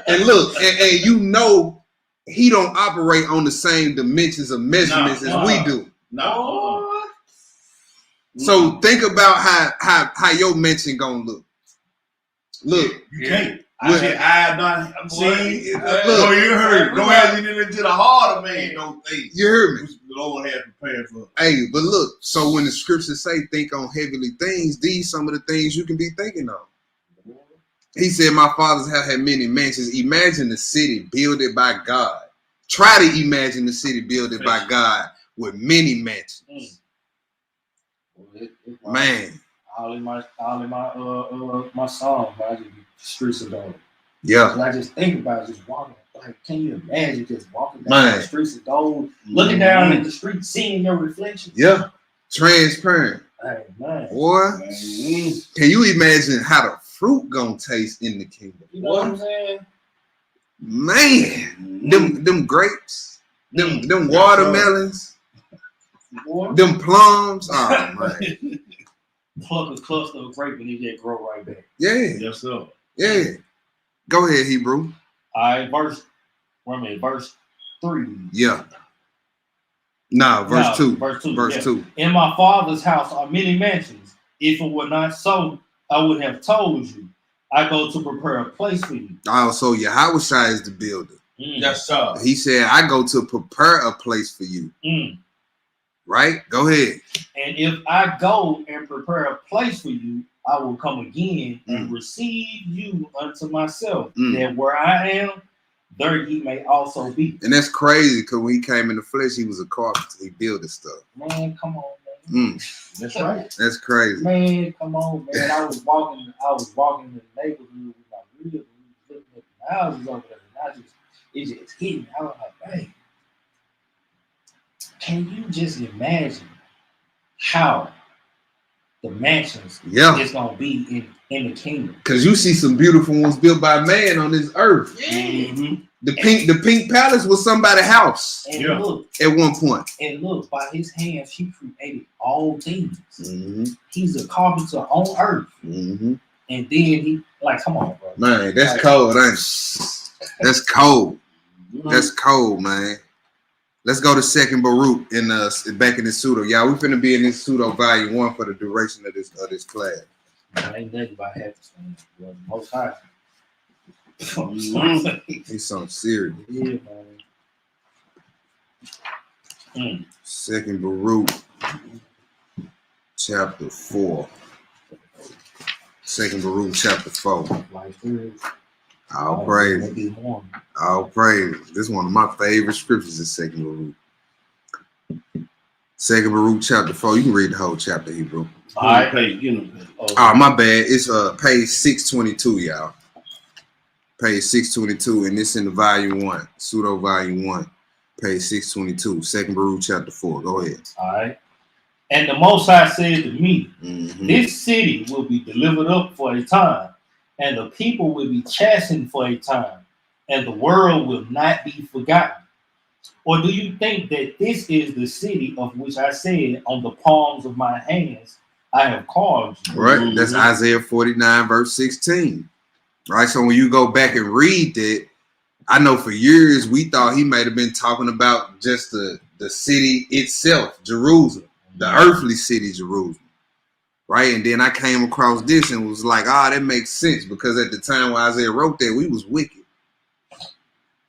And look, and you know, he don't operate on the same dimensions of measurements as we do. No. So think about how your mansion gonna look. Look, You can't. Look. I'm saying, Look. no, you heard. No asking into the heart of man. No things. You heard me. The Lord had prepared for. Hey, but look, so when the scriptures say think on heavenly things, these some of the things you can be thinking of. He said, my Father's house had many mansions. Imagine the city builded by God. Try to imagine the city builded by God with many mansions. Man. All in my my song, I just be streets of gold. Yeah. I just think about just walking. Like, can you imagine just walking down Man. the streets of gold, looking down at the street, seeing your reflection? Yeah. Transparent. Hey, man. Boy, can you imagine how the fruit gonna taste in the kingdom? You know what I'm saying? Man, them grapes, them watermelons, Boy, them plums. Oh man. pluck a cluster of grape and it just grow right back. Yeah. Yes, sir. Yeah. Go ahead, Hebrew. All right, verse 3. Yeah. Nah, verse 2. Verse 2. Verse yeah. 2. In my Father's house are many mansions. If it were not so, I would have told you. I go to prepare a place for you. Oh, so Yahushua is the builder. Yes, sir. He said, I go to prepare a place for you. Right? Go ahead. And if I go and prepare a place for you, I will come again and receive you unto myself, that where I am, there ye may also be. And that's crazy because when he came in the flesh, he was a carpenter. He built this stuff. Man, come on, man. That's right. That's crazy. Man, come on, man. I was walking in the neighborhood with my real looking at the houses over there, and it just hit me. I was like, hey, can you just imagine how the mansions is gonna be in the kingdom? Because you see some beautiful ones built by man on this earth. The pink palace was somebody's house. And look, at one point. And look, by his hands, he created all things. He's a carpenter on earth. And then he, like, come on, bro. Man, that's like, cold, ain't it? That's cold. That's cold, man. Let's go to Second Baruch back in the pseudo. Y'all, we finna be in this pseudo volume 1 for the duration of this class. Man, ain't nothing about half the most high. He's something serious. Yeah, man. Second Baruch, chapter 4. Second Baruch, chapter 4. All praise. All praise. This is one of my favorite scriptures in Second Baruch. Second Baruch, chapter 4. You can read the whole chapter, Hebrew. All right. Oh, my bad. It's page 622, y'all. Page 622, and this in the volume 1, pseudo volume 1, page 622, Second Baruch, chapter 4. Go ahead. All right. And the Most High said to me, this city will be delivered up for a time, and the people will be chastened for a time, and the world will not be forgotten. Or do you think that this is the city of which I said, on the palms of my hands I have carved you? Right. That's Isaiah 49, verse 16. Right. So when you go back and read that, I know for years we thought he might have been talking about just the city itself, Jerusalem, the earthly city, Jerusalem. Right. And then I came across this and was like, that makes sense, because at the time when Isaiah wrote that, we was wicked.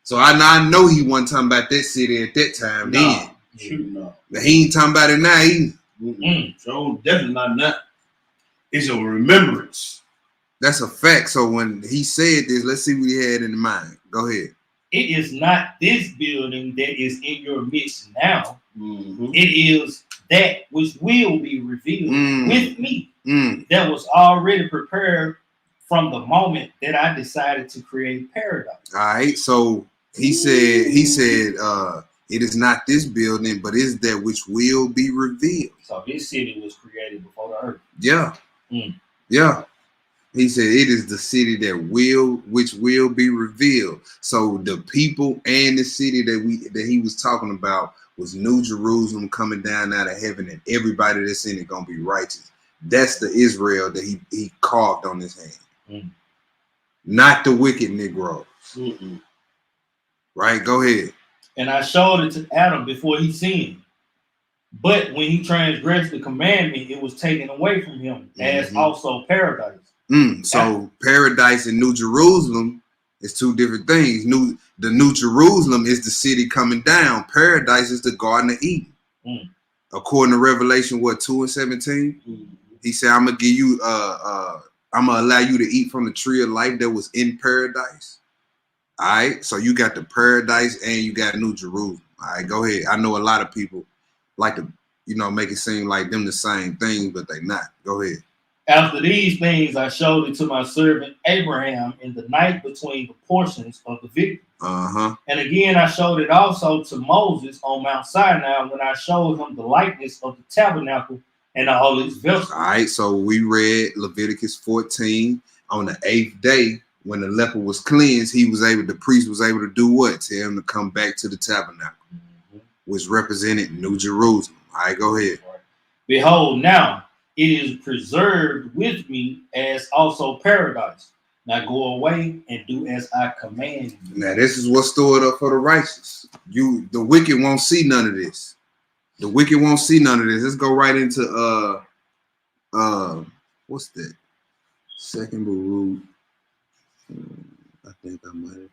So I know he wasn't talking about that city at that time then. No. But he ain't talking about it now either. So definitely not that. It's a remembrance. That's a fact. So when he said this, let's see what he had in mind. Go ahead. It is not this building that is in your midst now. Mm-hmm. It is that which will be revealed with me, that was already prepared from the moment that I decided to create paradise. All right. So he said, it is not this building, but is that which will be revealed. So this city was created before the earth. Yeah. Yeah. He said it is the city which will be revealed. So the people and the city that he was talking about was New Jerusalem coming down out of heaven, and everybody that's in it gonna be righteous. That's the Israel that he carved on his hand. Not the wicked Negro. Right? Go ahead. And I showed it to Adam before he sinned. But when he transgressed the commandment, it was taken away from him, as also paradise. So paradise and New Jerusalem is two different things. The New Jerusalem is the city coming down. Paradise is the Garden of Eden. According to Revelation, 2:17, he said, I'm gonna give you I'm gonna allow you to eat from the tree of life that was in paradise. All right. So you got the paradise and you got New Jerusalem. All right, go ahead. I know a lot of people like to, make it seem like them the same thing, but they not. Go ahead. After these things, I showed it to my servant Abraham in the night between the portions of the victory. And again, I showed it also to Moses on Mount Sinai when I showed him the likeness of the tabernacle and all its vessels. All right, so we read Leviticus 14 on the 8th day when the leper was cleansed. The priest was able to do what? Tell him to come back to the tabernacle, which represented New Jerusalem. All right, go ahead. Behold, now it is preserved with me as also paradise. Now go away and do as I command you. Now this is what's stored up for the righteous. The wicked won't see none of this. The wicked won't see none of this. Let's go right into what's that? Second Baruch. I think I might have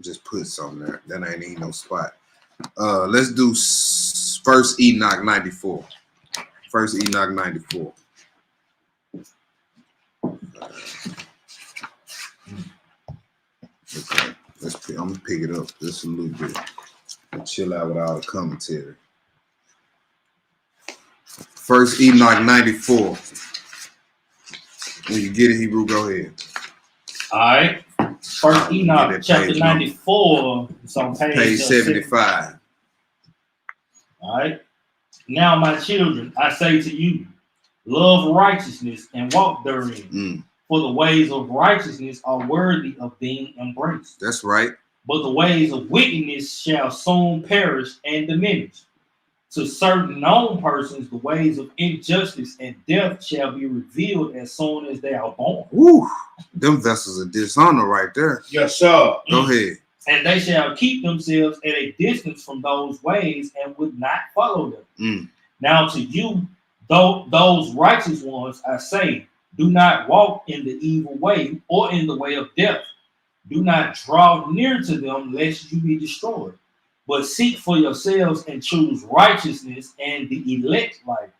just put something there. That ain't even no spot. Let's do First Enoch 94. First Enoch 94. Okay, I'm gonna pick it up just a little bit. Chill out with all the commentary. First Enoch 94. When you get it, Hebrew, go ahead. All right. First Enoch chapter 94. It's on page 75. All right. Now, my children, I say to you, love righteousness and walk therein. For the ways of righteousness are worthy of being embraced. That's right. But the ways of wickedness shall soon perish and diminish. To certain known persons, the ways of injustice and death shall be revealed as soon as they are born. Woo! Them vessels of dishonor right there. Yes, sir. Go ahead. And they shall keep themselves at a distance from those ways and would not follow them. Now to you, those righteous ones, I say, do not walk in the evil way or in the way of death. Do not draw near to them lest you be destroyed. But seek for yourselves and choose righteousness and the elect life.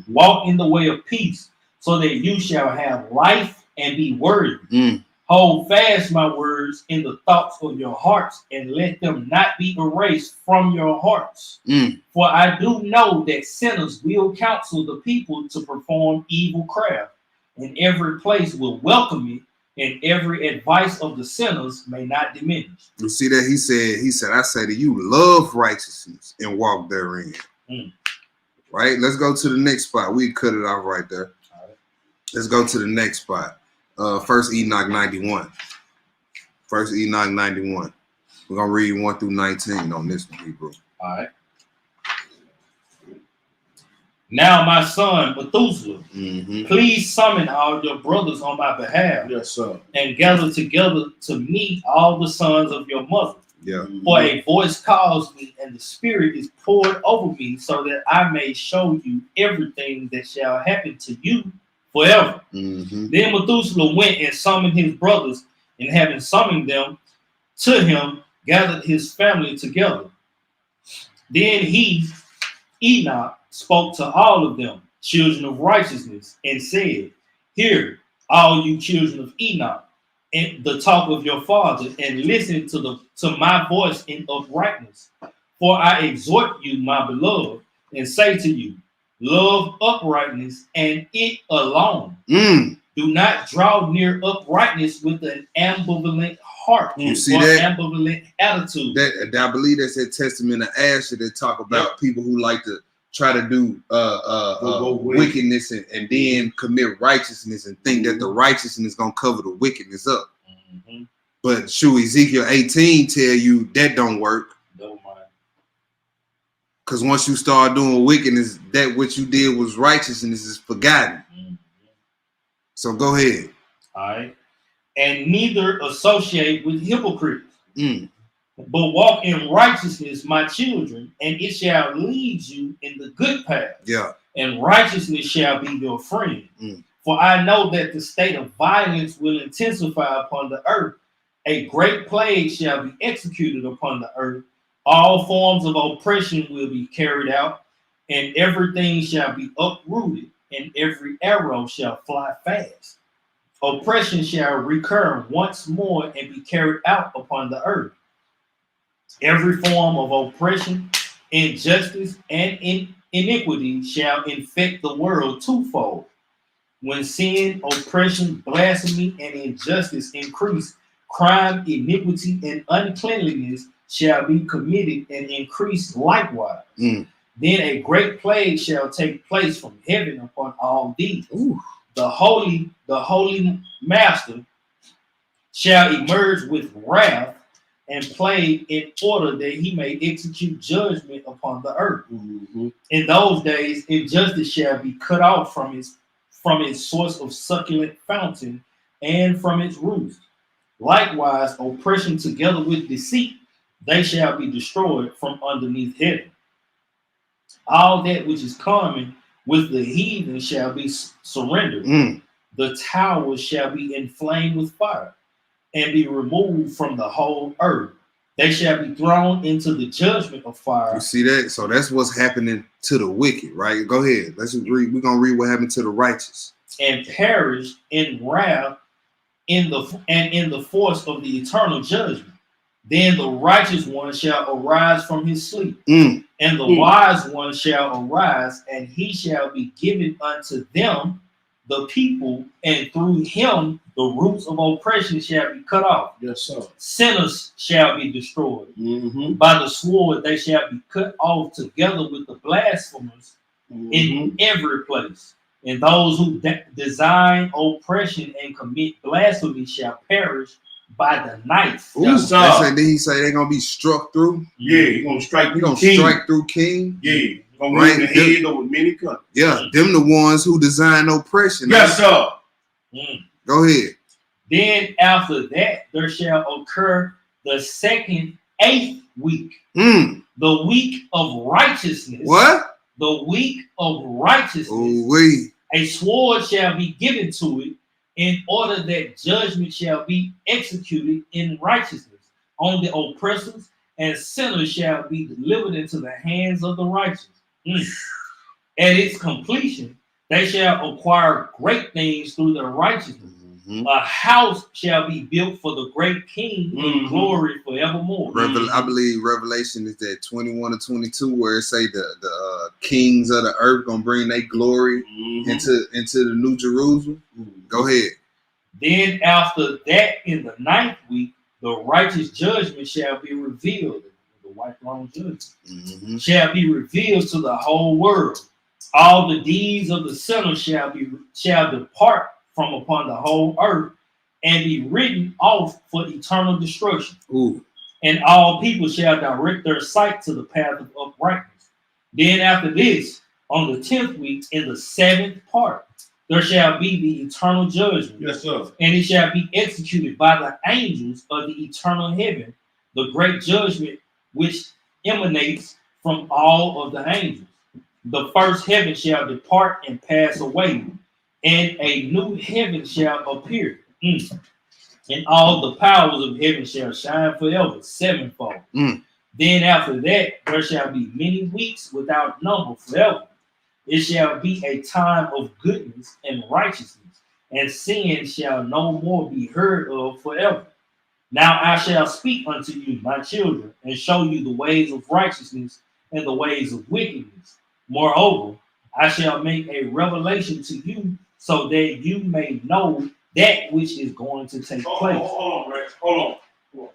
Walk in the way of peace, so that you shall have life and be worthy. Hold fast my words in the thoughts of your hearts, and let them not be erased from your hearts. For I do know that sinners will counsel the people to perform evil craft, and every place will welcome it, and every advice of the sinners may not diminish. You see that? He said, I say to you, love righteousness and walk therein. Right? Let's go to the next spot. We cut it off right there. Let's go to the next spot. First Enoch 91. First Enoch 91. We're gonna read 1 through 19 on this one, Hebrew. All right. Now, my son Methuselah, please summon all your brothers on my behalf. Yes, sir. And gather together to meet all the sons of your mother. Yeah. For a voice calls me, and the Spirit is poured over me, so that I may show you everything that shall happen to you forever. Then Methuselah went and summoned his brothers, and having summoned them to him, gathered his family together. Then he, Enoch, spoke to all of them, children of righteousness, and said, hear, all you children of Enoch, and the talk of your father, and listen to my voice in uprightness. For I exhort you, my beloved, and say to you, love uprightness, and it alone. Do not draw near uprightness with an ambivalent heart. You see that? Ambivalent attitude. That I believe that's that Testament of Asher that talk about people who like to try to do wickedness and then commit righteousness and think that the righteousness is gonna cover the wickedness up. But shoot, Ezekiel 18 tell you that don't work. Because once you start doing wickedness, that what you did was righteousness is forgotten. So go ahead. All right. And neither associate with hypocrites, but walk in righteousness, my children, and it shall lead you in the good path. Yeah. And righteousness shall be your friend. For I know that the state of violence will intensify upon the earth. A great plague shall be executed upon the earth. All forms of oppression will be carried out, and everything shall be uprooted, and every arrow shall fly fast. Oppression shall recur once more and be carried out upon the earth. Every form of oppression, injustice, and iniquity shall infect the world twofold. When sin, oppression, blasphemy, and injustice increase, crime, iniquity, and uncleanliness shall be committed and increase likewise. Then a great plague shall take place from heaven upon all these. The holy master shall emerge with wrath and plague in order that he may execute judgment upon the earth. In those days, injustice shall be cut off from its source of succulent fountain and from its roots. Likewise, oppression together with deceit, they shall be destroyed from underneath heaven. All that which is common with the heathen shall be surrendered. The towers shall be inflamed with fire and be removed from the whole earth. They shall be thrown into the judgment of fire. You see that? So that's what's happening to the wicked, right? Go ahead. Let's read. We're gonna read what happened to the righteous. And perish in wrath in the force of the eternal judgment. Then the righteous one shall arise from his sleep, and the wise one shall arise, and he shall be given unto them, the people, and through him the roots of oppression shall be cut off. Yes, sir. Sinners shall be destroyed. By the sword they shall be cut off together with the blasphemers in every place. And those who design oppression and commit blasphemy shall perish by the knife. Did he say they're gonna be struck through? Yeah, he's gonna strike through strike through king. Yeah, gonna run the head over many countries. Yeah, them the ones who design oppression. Yes, sir. Go ahead. Then after that there shall occur the second 8th week, the week of righteousness. What? The week of righteousness. A sword shall be given to it, in order that judgment shall be executed in righteousness on the oppressors, and sinners shall be delivered into the hands of the righteous. At its completion, they shall acquire great things through their righteousness. A house shall be built for the great king in glory forevermore. I believe Revelation is that 21 or 22 where it say the kings of the earth gonna bring their glory into the New Jerusalem. Go ahead. Then after that, in the 9th week, the righteous judgment shall be revealed. The white throne judgment shall be revealed to the whole world. All the deeds of the sinner shall depart from upon the whole earth and be written off for eternal destruction. and all people shall direct their sight to the path of uprightness. Then after this, on the 10th week, in the 7th part, there shall be the eternal judgment. Yes, sir. And it shall be executed by the angels of the eternal heaven, the great judgment which emanates from all of the angels. The first heaven shall depart and pass away, and a new heaven shall appear. And all the powers of heaven shall shine forever, sevenfold. Then after that, there shall be many weeks without number forever. It shall be a time of goodness and righteousness, and sin shall no more be heard of forever. Now I shall speak unto you, my children, and show you the ways of righteousness and the ways of wickedness. Moreover, I shall make a revelation to you so that you may know that which is going to take place. Hold on, Rex. Hold on.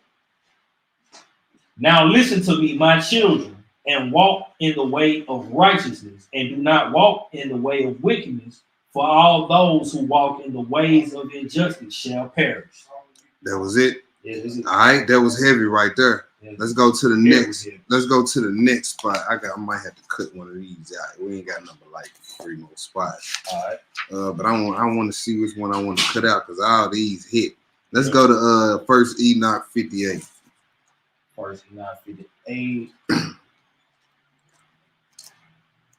Now listen to me, my children, and walk in the way of righteousness, and do not walk in the way of wickedness, for all those who walk in the ways of injustice shall perish. That was it. Yeah, All right, that was heavy right there. yeah. Let's go to the Very next. heavy. Let's go to the next spot. I might have to cut one of these out. We ain't got number like 3 more spots. All right. But I want to see which one I want to cut out because all these hit. Let's go to First Enoch 58. First Enoch 58.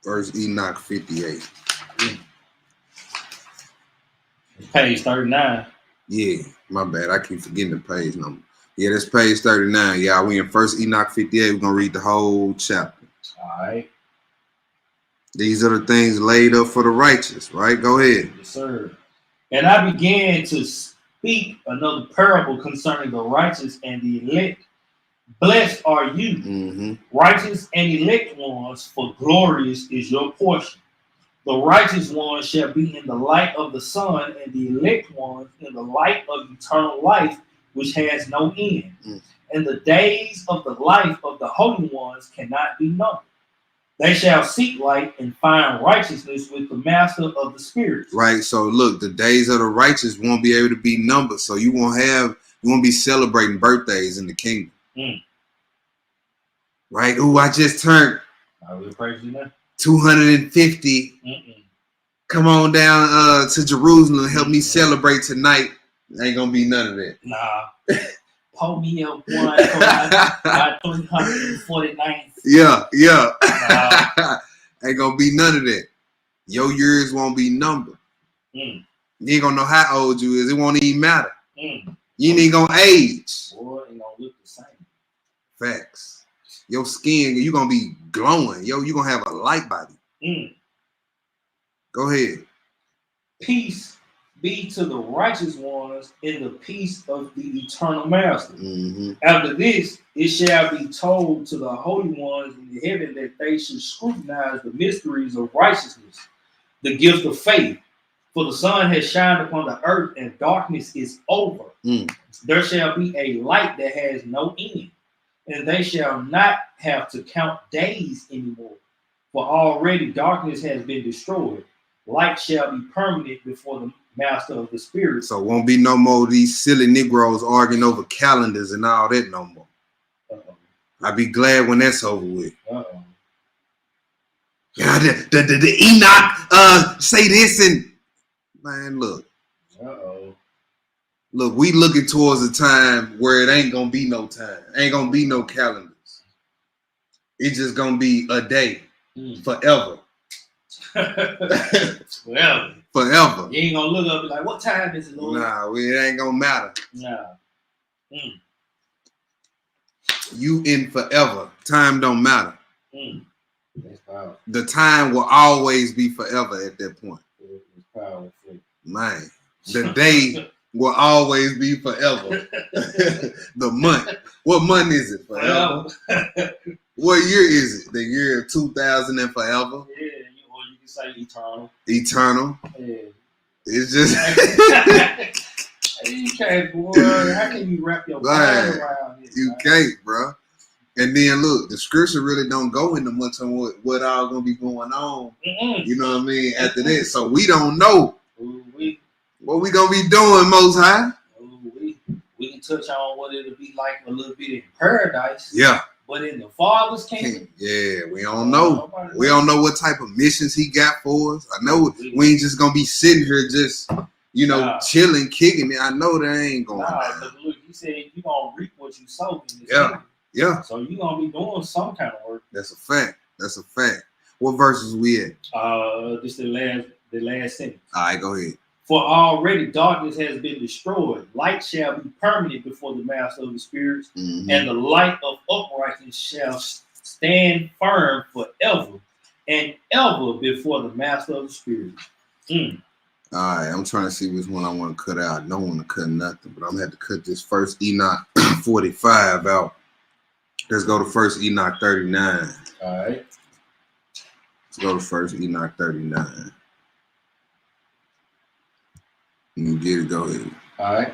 First Enoch 58. Page 39. Yeah, my bad. I keep forgetting the page number. Yeah, that's page 39. Yeah, we in First Enoch 58. We're gonna read the whole chapter. All right. These are the things laid up for the righteous, right? Go ahead. Yes, sir. And I began to speak another parable concerning the righteous and the elect. Blessed are you, righteous and elect ones, for glorious is your portion. The righteous ones shall be in the light of the sun, and the elect ones in the light of eternal life, which has no end. And the days of the life of the holy ones cannot be numbered. They shall seek light and find righteousness with the master of the spirits. Right. So look, the days of the righteous won't be able to be numbered. So you won't be celebrating birthdays in the kingdom. Right. Ooh, I just turned I will praise you now. 250. Come on down to Jerusalem and help me celebrate tonight. Ain't gonna be none of that. Nah. Pull me up one for my 349th. Yeah. Nah. Ain't gonna be none of that. Your years won't be numbered. You ain't gonna know how old you is. It won't even matter. You ain't even gonna age. Boy, it don't look the same. Facts. Your skin, you gonna be glowing. You gonna have a light body. Go ahead. Peace be to the righteous ones in the peace of the eternal master. After this, it shall be told to the holy ones in the heaven that they should scrutinize the mysteries of righteousness, the gift of faith. For the sun has shined upon the earth, and darkness is over. There shall be a light that has no end, and they shall not have to count days anymore. For already darkness has been destroyed. Light shall be permanent before the master of the spirit. So won't be no more of these silly Negroes arguing over calendars and all that no more. I'll be glad when that's over with. Yeah, the Enoch say this and man, look. Look, we looking towards a time where it ain't gonna be no time. Ain't gonna be no calendars. It's just gonna be a day forever. Well, forever. You ain't gonna look up and like, what time is it, Lord? Nah, it ain't gonna matter. Nah. You in forever. Time don't matter. That's powerful. The time will always be forever at that point. It's powerful. Man, the day will always be forever. The month. What month is it? Forever. What year is it? The year of 2000 and forever? Yeah, or you can say eternal. Eternal. Yeah. It's just you can't, boy. How can you wrap your mind around this? You can't, bro. And then look, the scripture really don't go into much on what all gonna be going on. You know what I mean? After that, so we don't know what we gonna be doing, Most High. We can touch on what it'll be like a little bit in paradise. Yeah. But in the Father's kingdom, Yeah, we don't know. We don't know what type of missions he got for us. I know we ain't just gonna be sitting here just, chilling, kicking it. I know that ain't going down. Look, he said you gonna reap what you sow in this Yeah. kingdom. Yeah. So you gonna be doing some kind of work. That's a fact. That's a fact. What verses we at? This the last sentence. All right, go ahead. For already darkness has been destroyed. Light shall be permanent before the master of the spirits, Mhm. and the light of uprightness shall stand firm forever and ever before the master of the spirits. All right, I'm trying to see which one I want to cut out. I don't want to cut nothing, but I'm gonna have to cut this first Enoch 45 out. Let's go to first Enoch 39. All right. Let's go to first Enoch 39. You get it, go ahead. All right.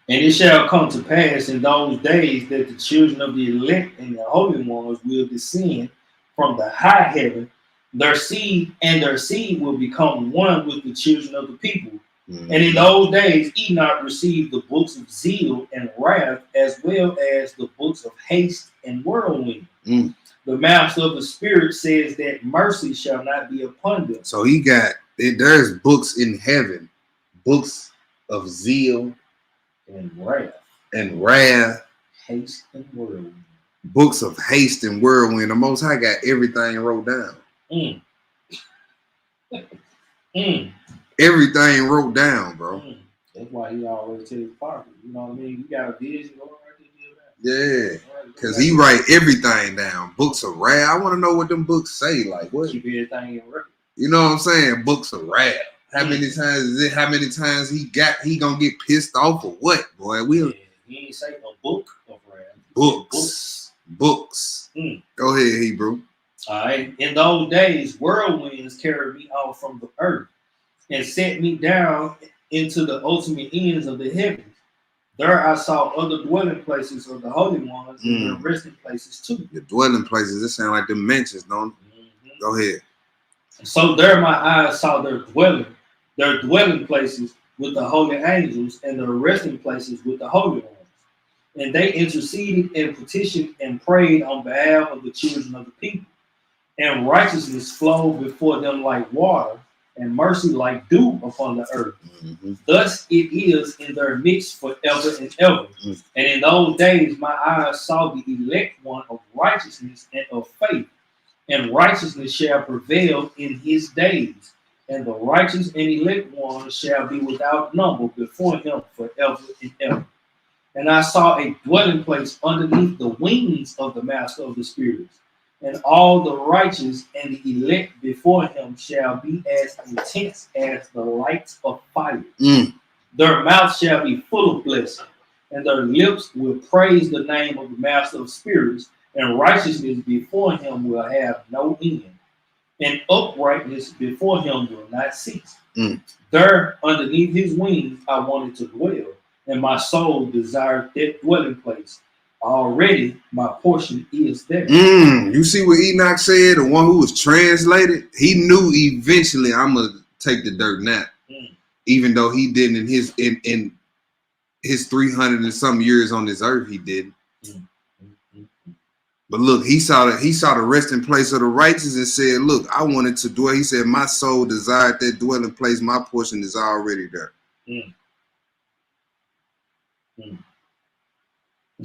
And it shall come to pass in those days that the children of the elect and the holy ones will descend from the high heaven. Their seed will become one with the children of the people. Mhm. And in those days, Enoch received the books of zeal and wrath, as well as the books of haste and whirlwind. Mm. The master of the spirit says that mercy shall not be upon them. So he got there's books in heaven, books of zeal And wrath, and wrath, haste, and whirlwind. books of haste and whirlwind. The Most High got everything wrote down. Mm. Mm. Everything wrote down, bro. Mm. That's why he always tells the prophet. You know what I mean? You got a vision, go right there. Yeah, because he write everything down. Books of wrath. I want to know what them books say. Like what? Keep everything in record. You know what I'm saying? Books of wrath. How many times is it? How many times he gonna get pissed off or what, boy? Yeah, he ain't say a book of wrath. Books. Mm. Go ahead, Hebrew. All right. In those days, whirlwinds carried me off from the earth and set me down into the ultimate ends of the heavens. There I saw other dwelling places of the holy ones and their resting places too. The dwelling places. This sound like dimensions, don't it? Mhm. Go ahead. So there my eyes saw their dwelling places with the holy angels and their resting places with the holy ones. And they interceded and petitioned and prayed on behalf of the children of the people. And righteousness flowed before them like water, and mercy like dew upon the earth. Mm-hmm. Thus it is in their midst forever and ever. Mm. And in those days my eyes saw the elect one of righteousness and of faith, and righteousness shall prevail in his days, and the righteous and elect one shall be without number before him forever and ever. And I saw a dwelling place underneath the wings of the master of the spirits, and all the righteous and the elect before him shall be as intense as the lights of fire. Mm. Their mouth shall be full of blessing, and their lips will praise the name of the master of spirits, and righteousness before him will have no end, and uprightness before him will not cease. Mm. There, underneath his wings, I wanted to dwell, and my soul desired that dwelling place. Already, my portion is there. You see what Enoch said? The one who was translated, he knew eventually I'm gonna take the dirt nap, even though he didn't in his 300 and some years on this earth. He didn't. But look, he saw the resting place of the righteous and said, "Look, I wanted to dwell." He said, "My soul desired that dwelling place. My portion is already there."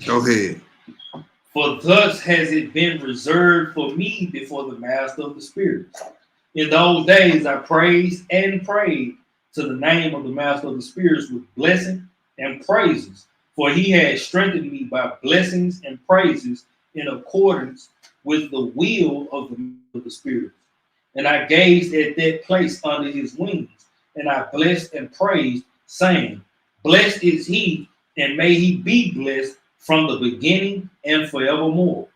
Go ahead. For thus has it been reserved for me before the master of the spirits. In those days I praised and prayed to the name of the master of the spirits with blessing and praises, for he had strengthened me by blessings and praises in accordance with the will of the spirits. And I gazed at that place under his wings, and I blessed and praised, saying, Blessed is he, and may he be blessed from the beginning and forevermore.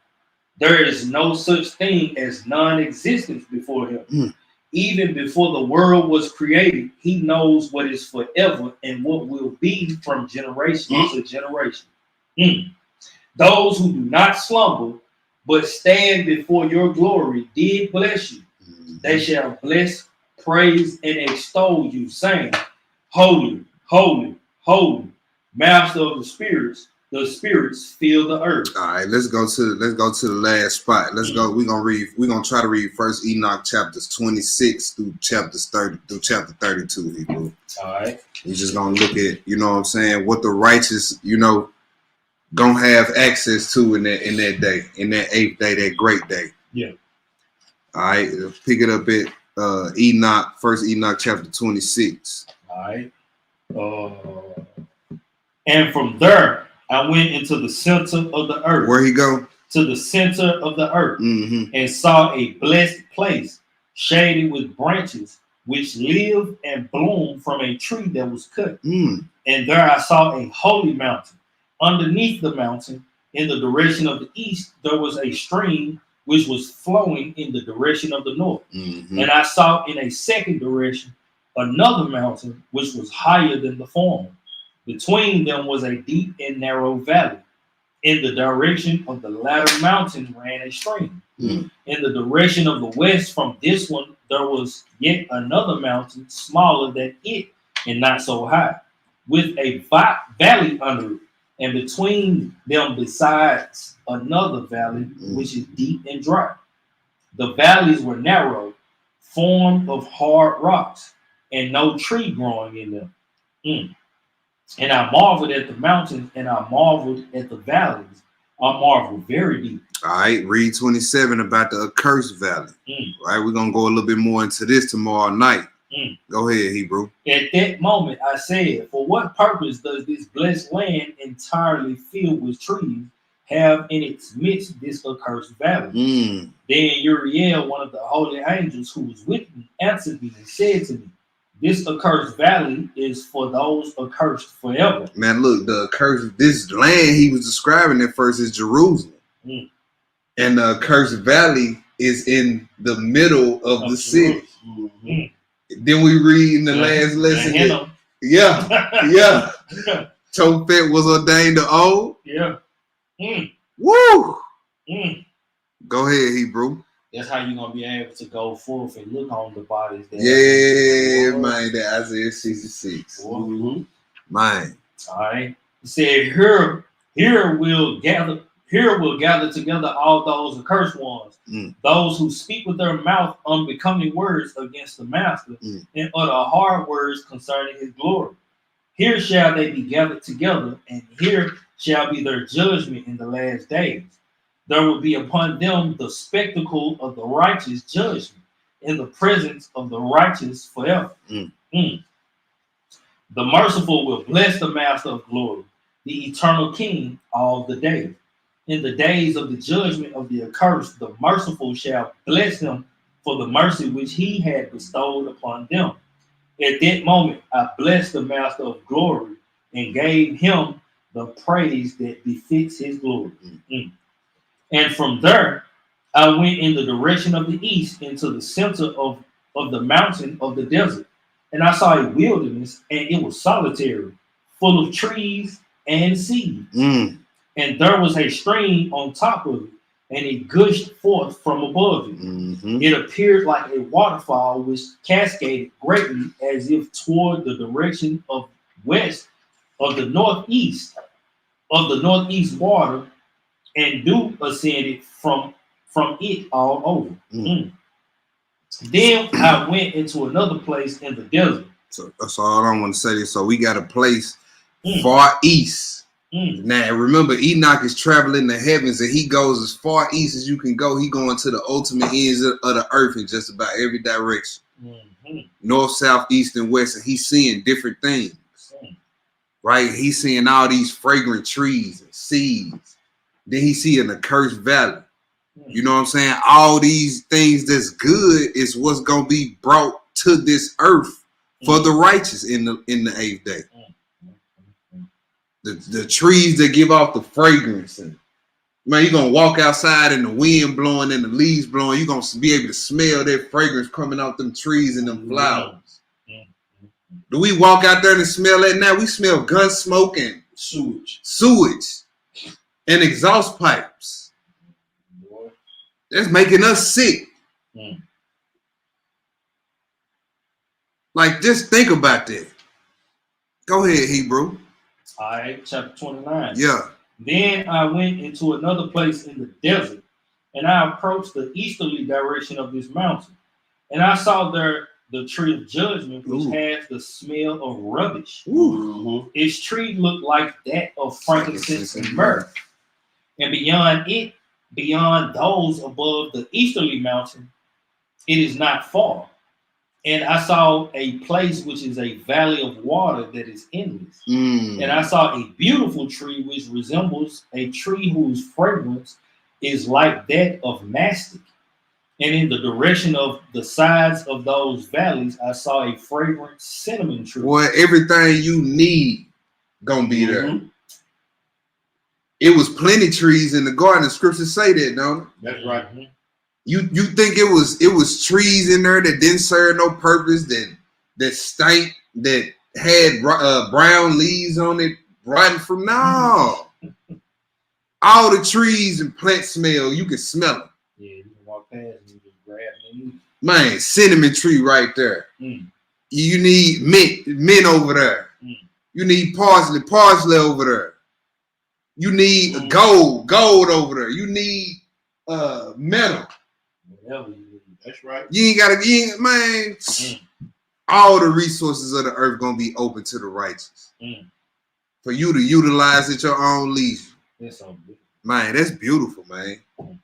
There is no such thing as non-existence before him. Even before the world was created, he knows what is forever and what will be from generation to generation. Those who do not slumber, but stand before your glory, did bless you. They shall bless, praise, and extol you, saying, Holy, holy, holy, master of the spirits fill the earth. All right, let's go to the last spot. Let's go. We're gonna try to read First Enoch chapters 26 through chapter 32, Hebrew. All right. You're just gonna look at, you know what I'm saying, what the righteous, gonna have access to in that day, in that 8th day, that great day. Yeah. All right, let's pick it up at Enoch, First Enoch chapter 26. All right. And from there, I went into the center of the earth. Where he go? To the center of the earth, Mm-hmm. and saw a blessed place, shaded with branches, which live and bloom from a tree that was cut. Mm. And there I saw a holy mountain. Underneath the mountain, in the direction of the east, there was a stream which was flowing in the direction of the north. Mm-hmm. And I saw in a second direction another mountain which was higher than the former. Between them was a deep and narrow valley. In the direction of the latter mountain ran a stream. Mm. In the direction of the west from this one, there was yet another mountain smaller than it and not so high, with a valley under it. And between them besides another valley, which is deep and dry. The valleys were narrow, formed of hard rocks, and no tree growing in them. And I marveled at the mountains, and I marveled at the valleys. I marveled very deep. All right, read 27 about the accursed valley. All right, we're gonna go a little bit more into this tomorrow night. Go ahead, Hebrew. At that moment, I said, for what purpose does this blessed land entirely filled with trees have in its midst this accursed valley? Then Uriel, one of the holy angels who was with me, answered me and said to me, this accursed valley is for those accursed forever. Man, look, the accursed, this land he was describing at first is Jerusalem. And the accursed valley is in the middle of the city. Then we read in the last lesson that, Tophet was ordained to old. Woo! Go ahead, Hebrew. That's how you're gonna be able to go forth and look on the bodies. Man, that Isaiah 66. Man. All right. He said, here will gather together all those accursed ones, those who speak with their mouth unbecoming words against the master, and utter hard words concerning his glory. Here shall they be gathered together, and here shall be their judgment in the last days. There will be upon them the spectacle of the righteous judgment in the presence of the righteous forever. The merciful will bless the master of glory, the eternal king, all the days. In the days of the judgment of the accursed, the merciful shall bless him for the mercy which he had bestowed upon them. At that moment, I blessed the master of glory and gave him the praise that befits his glory. And from there, I went in the direction of the east into the center of the mountain of the desert. And I saw a wilderness, and it was solitary, full of trees and seeds. And there was a stream on top of it, and it gushed forth from above it. It appeared like a waterfall which cascaded greatly as if toward the direction of west of the northeast water, and dew ascended from it all over. Then I went into another place in the desert. So that's all I want to say. So we got a place far east. Now remember, Enoch is traveling the heavens, and he goes as far east as you can go. He going to the ultimate ends of the earth in just about every direction. North, south, east, and west, and he's seeing different things. Right? He's seeing all these fragrant trees and seeds. Then he see an accursed valley. You know what I'm saying? All these things that's good is what's gonna be brought to this earth for the righteous in the 8th day. The trees that give off the fragrance, and man, you're gonna walk outside and the wind blowing and the leaves blowing. You're gonna be able to smell that fragrance coming out them trees and them flowers. Do we walk out there and smell that now? We smell gun smoke and sewage and exhaust pipes. That's making us sick. Like, just think about that. Go ahead, Hebrew. All right, chapter 29. Yeah. Then I went into another place in the desert, and I approached the easterly direction of this mountain. And I saw there the tree of judgment, which has the smell of rubbish. Its tree looked like that of frankincense and myrrh. And beyond those above the easterly mountain, it is not far. And I saw a place which is a valley of water that is endless. And I saw a beautiful tree which resembles a tree whose fragrance is like that of mastic. And in the direction of the sides of those valleys, I saw a fragrant cinnamon tree. Boy, everything you need gonna be there. It was plenty trees in the garden. The scriptures say that, don't it? That's right. You think it was trees in there that didn't serve no purpose, that stank, that had brown leaves on it, rotten from no. All the trees and plants smell. You can smell them. Yeah, you can walk past and you just grab them. Man, cinnamon tree right there. You need mint over there. You need parsley over there. You need gold over there. You need metal. Whatever you need. That's right. Man. All the resources of the earth gonna be open to the righteous. For you to utilize at your own leisure. That's so good. Man, that's beautiful, man.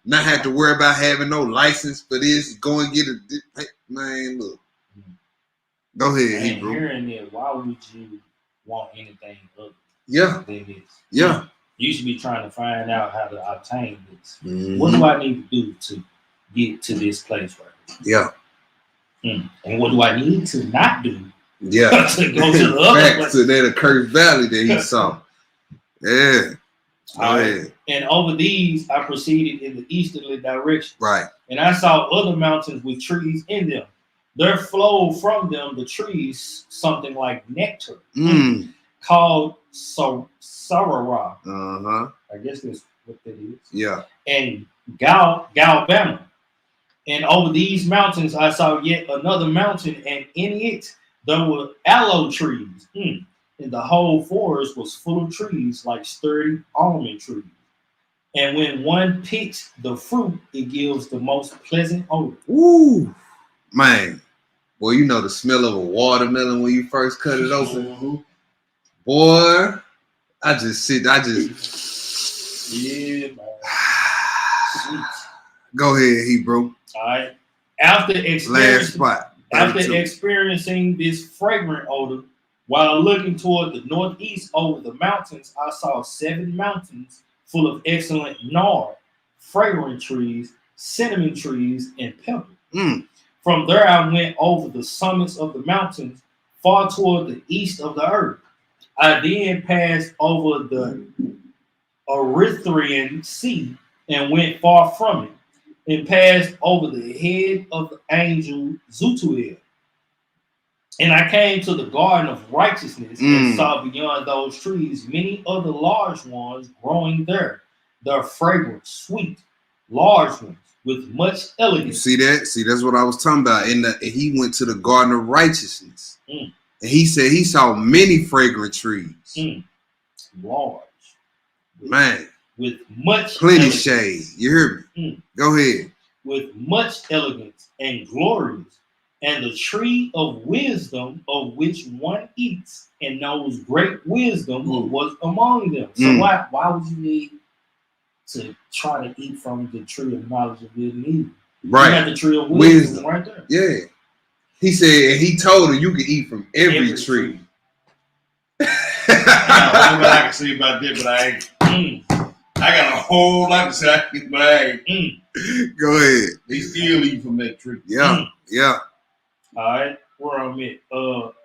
Not have to worry about having no license for this. Go and get man, look. Go ahead, Hebrew. Hearing that, why would you want anything other than this? Yeah. You should be trying to find out how to obtain this. What do I need to do to get to this place right here? Yeah. And what do I need to not do? Yeah. To go to the other back place? to that accursed valley that he saw. Yeah. Right. And over these, I proceeded in the easterly direction. Right. And I saw other mountains with trees in them. There flowed from them the trees something like nectar, called Sarara. I guess that's what that is. Yeah. And Galbanum. And over these mountains, I saw yet another mountain, and in it there were aloe trees. And the whole forest was full of trees like sturdy almond trees. And when one picks the fruit, it gives the most pleasant odor. Ooh, man. Boy, you know the smell of a watermelon when you first cut it open. Boy, Yeah, man. Sweet. Go ahead, Hebrew. All right. After experiencing this fragrant odor, while looking toward the northeast over the mountains, I saw 7 mountains full of excellent nard, fragrant trees, cinnamon trees, and pepper. From there I went over the summits of the mountains, far toward the east of the earth. I then passed over the Erythraean Sea and went far from it, and passed over the head of the angel Zutuel. And I came to the garden of righteousness and saw beyond those trees many other large ones growing there. They're fragrant, sweet, large ones with much elegance. See that? See, that's what I was talking about. And he went to the garden of righteousness. And he said he saw many fragrant trees. Large. Man. With much plenty elegance. shade. You hear me? Go ahead. With much elegance and glorious. And the tree of wisdom, of which one eats and knows great wisdom, was among them. So why would you need to try to eat from the tree of knowledge of good and evil? Right. You have the tree of wisdom right there. Yeah. He said, and he told her you can eat from every tree. I don't know what I can say about that, but I ain't. I got a whole lot to say, but I ain't. Go ahead. They still eat from that tree. Yeah. Yeah. All right, where I'm at.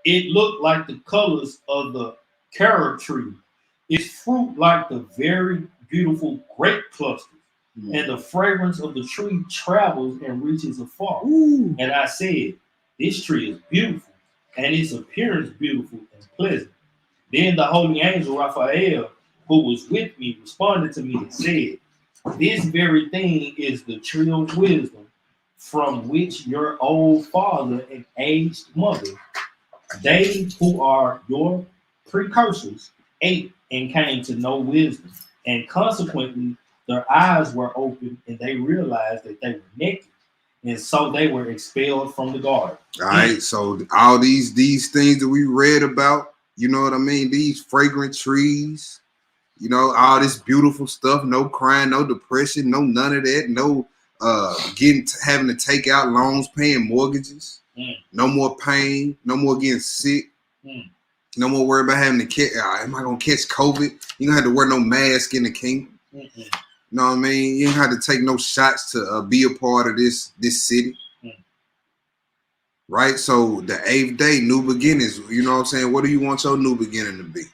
It looked like the colors of the carob tree. Its fruit like the very beautiful grape clusters. And the fragrance of the tree travels and reaches afar. And I said, this tree is beautiful, and its appearance beautiful and pleasant. Then the holy angel Raphael, who was with me, responded to me and said, this very thing is the tree of wisdom, from which your old father and aged mother, they who are your precursors, ate and came to know wisdom, and consequently their eyes were open and they realized that they were naked, and so they were expelled from the garden. All right, so all these things that we read about, you know what I mean? These fragrant trees, you know, all this beautiful stuff, no crime, no depression, no none of that, no having to take out loans, paying mortgages, no more pain, no more getting sick, no more worry about having to catch. Am I gonna catch COVID? You don't have to wear no mask in the kingdom. You know what I mean? You don't have to take no shots to be a part of this city. Right? So the 8th day, new beginnings. You know what I'm saying? What do you want your new beginning to be?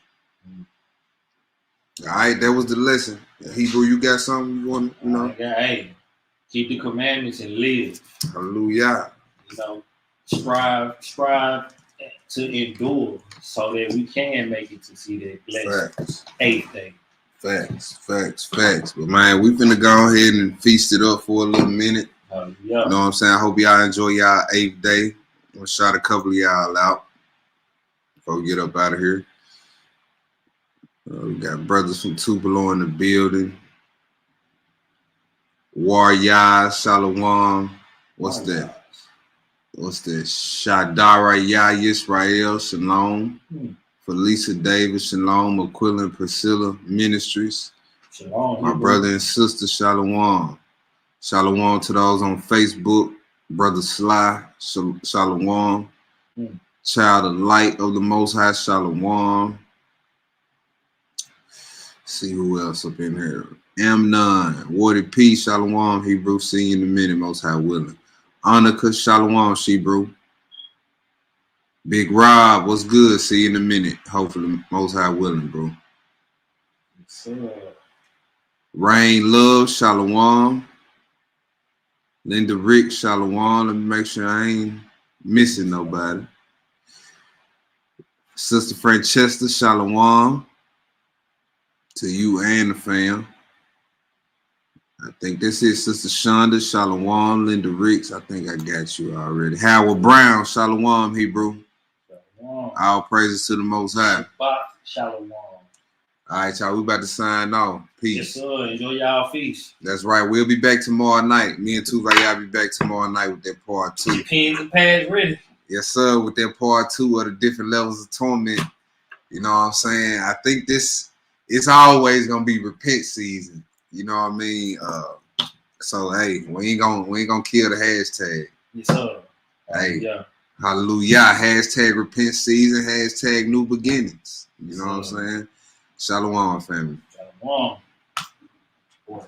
All right, that was the lesson. Hebrew, you got something you want? You know? Hey, keep the commandments and live. Hallelujah. You know, strive to endure so that we can make it to see that blessed 8th day. Facts. But man, we finna go ahead and feast it up for a little minute. Yeah. You know what I'm saying? I hope y'all enjoy y'all 8th day. I'm gonna shout a couple of y'all out before we get up out of here. We got brothers from Tupelo in the building. Warrior Shalom. What's that? Shadara Yah Yisrael Shalom. Felisa Davis Shalom. Aquila and Priscilla Ministries. Shalom. My brother and sister Shalom. Shalom to those on Facebook. Brother Sly Shalom. Child of Light of the Most High Shalom. See who else up in here. Amnon, Wardy P, Shalom, Hebrew, see you in a minute, Most High willing. Annika, Shalom, Hebrew. Big Rob, what's good? See you in a minute. Hopefully, Most High willing, bro. Rain Love, Shalom. Linda Rick, Shalom. Let me make sure I ain't missing nobody. Sister Francesca, Shalom. To you and the fam. I think this is Sister Shonda, Shalom, Linda Ricks. I think I got you already. Howard Brown, Shalom, Hebrew. Shalom. All praises to the Most High. Shalom. All right, y'all. We about to sign off. Peace. Yes, sir. Enjoy y'all feast. That's right. We'll be back tomorrow night. Me and Tuvaya be back tomorrow night with that part 2. Pins and pads ready. Yes, sir. With that part 2 of the different levels of torment. You know what I'm saying? I think it's always gonna be repent season. You know what I mean? So hey, we ain't gonna kill the hashtag. Yes, sir. Hey, yeah. Hallelujah. Hashtag repent season, hashtag new beginnings. You know what I'm saying? Shalom, family. Shalom. Boy,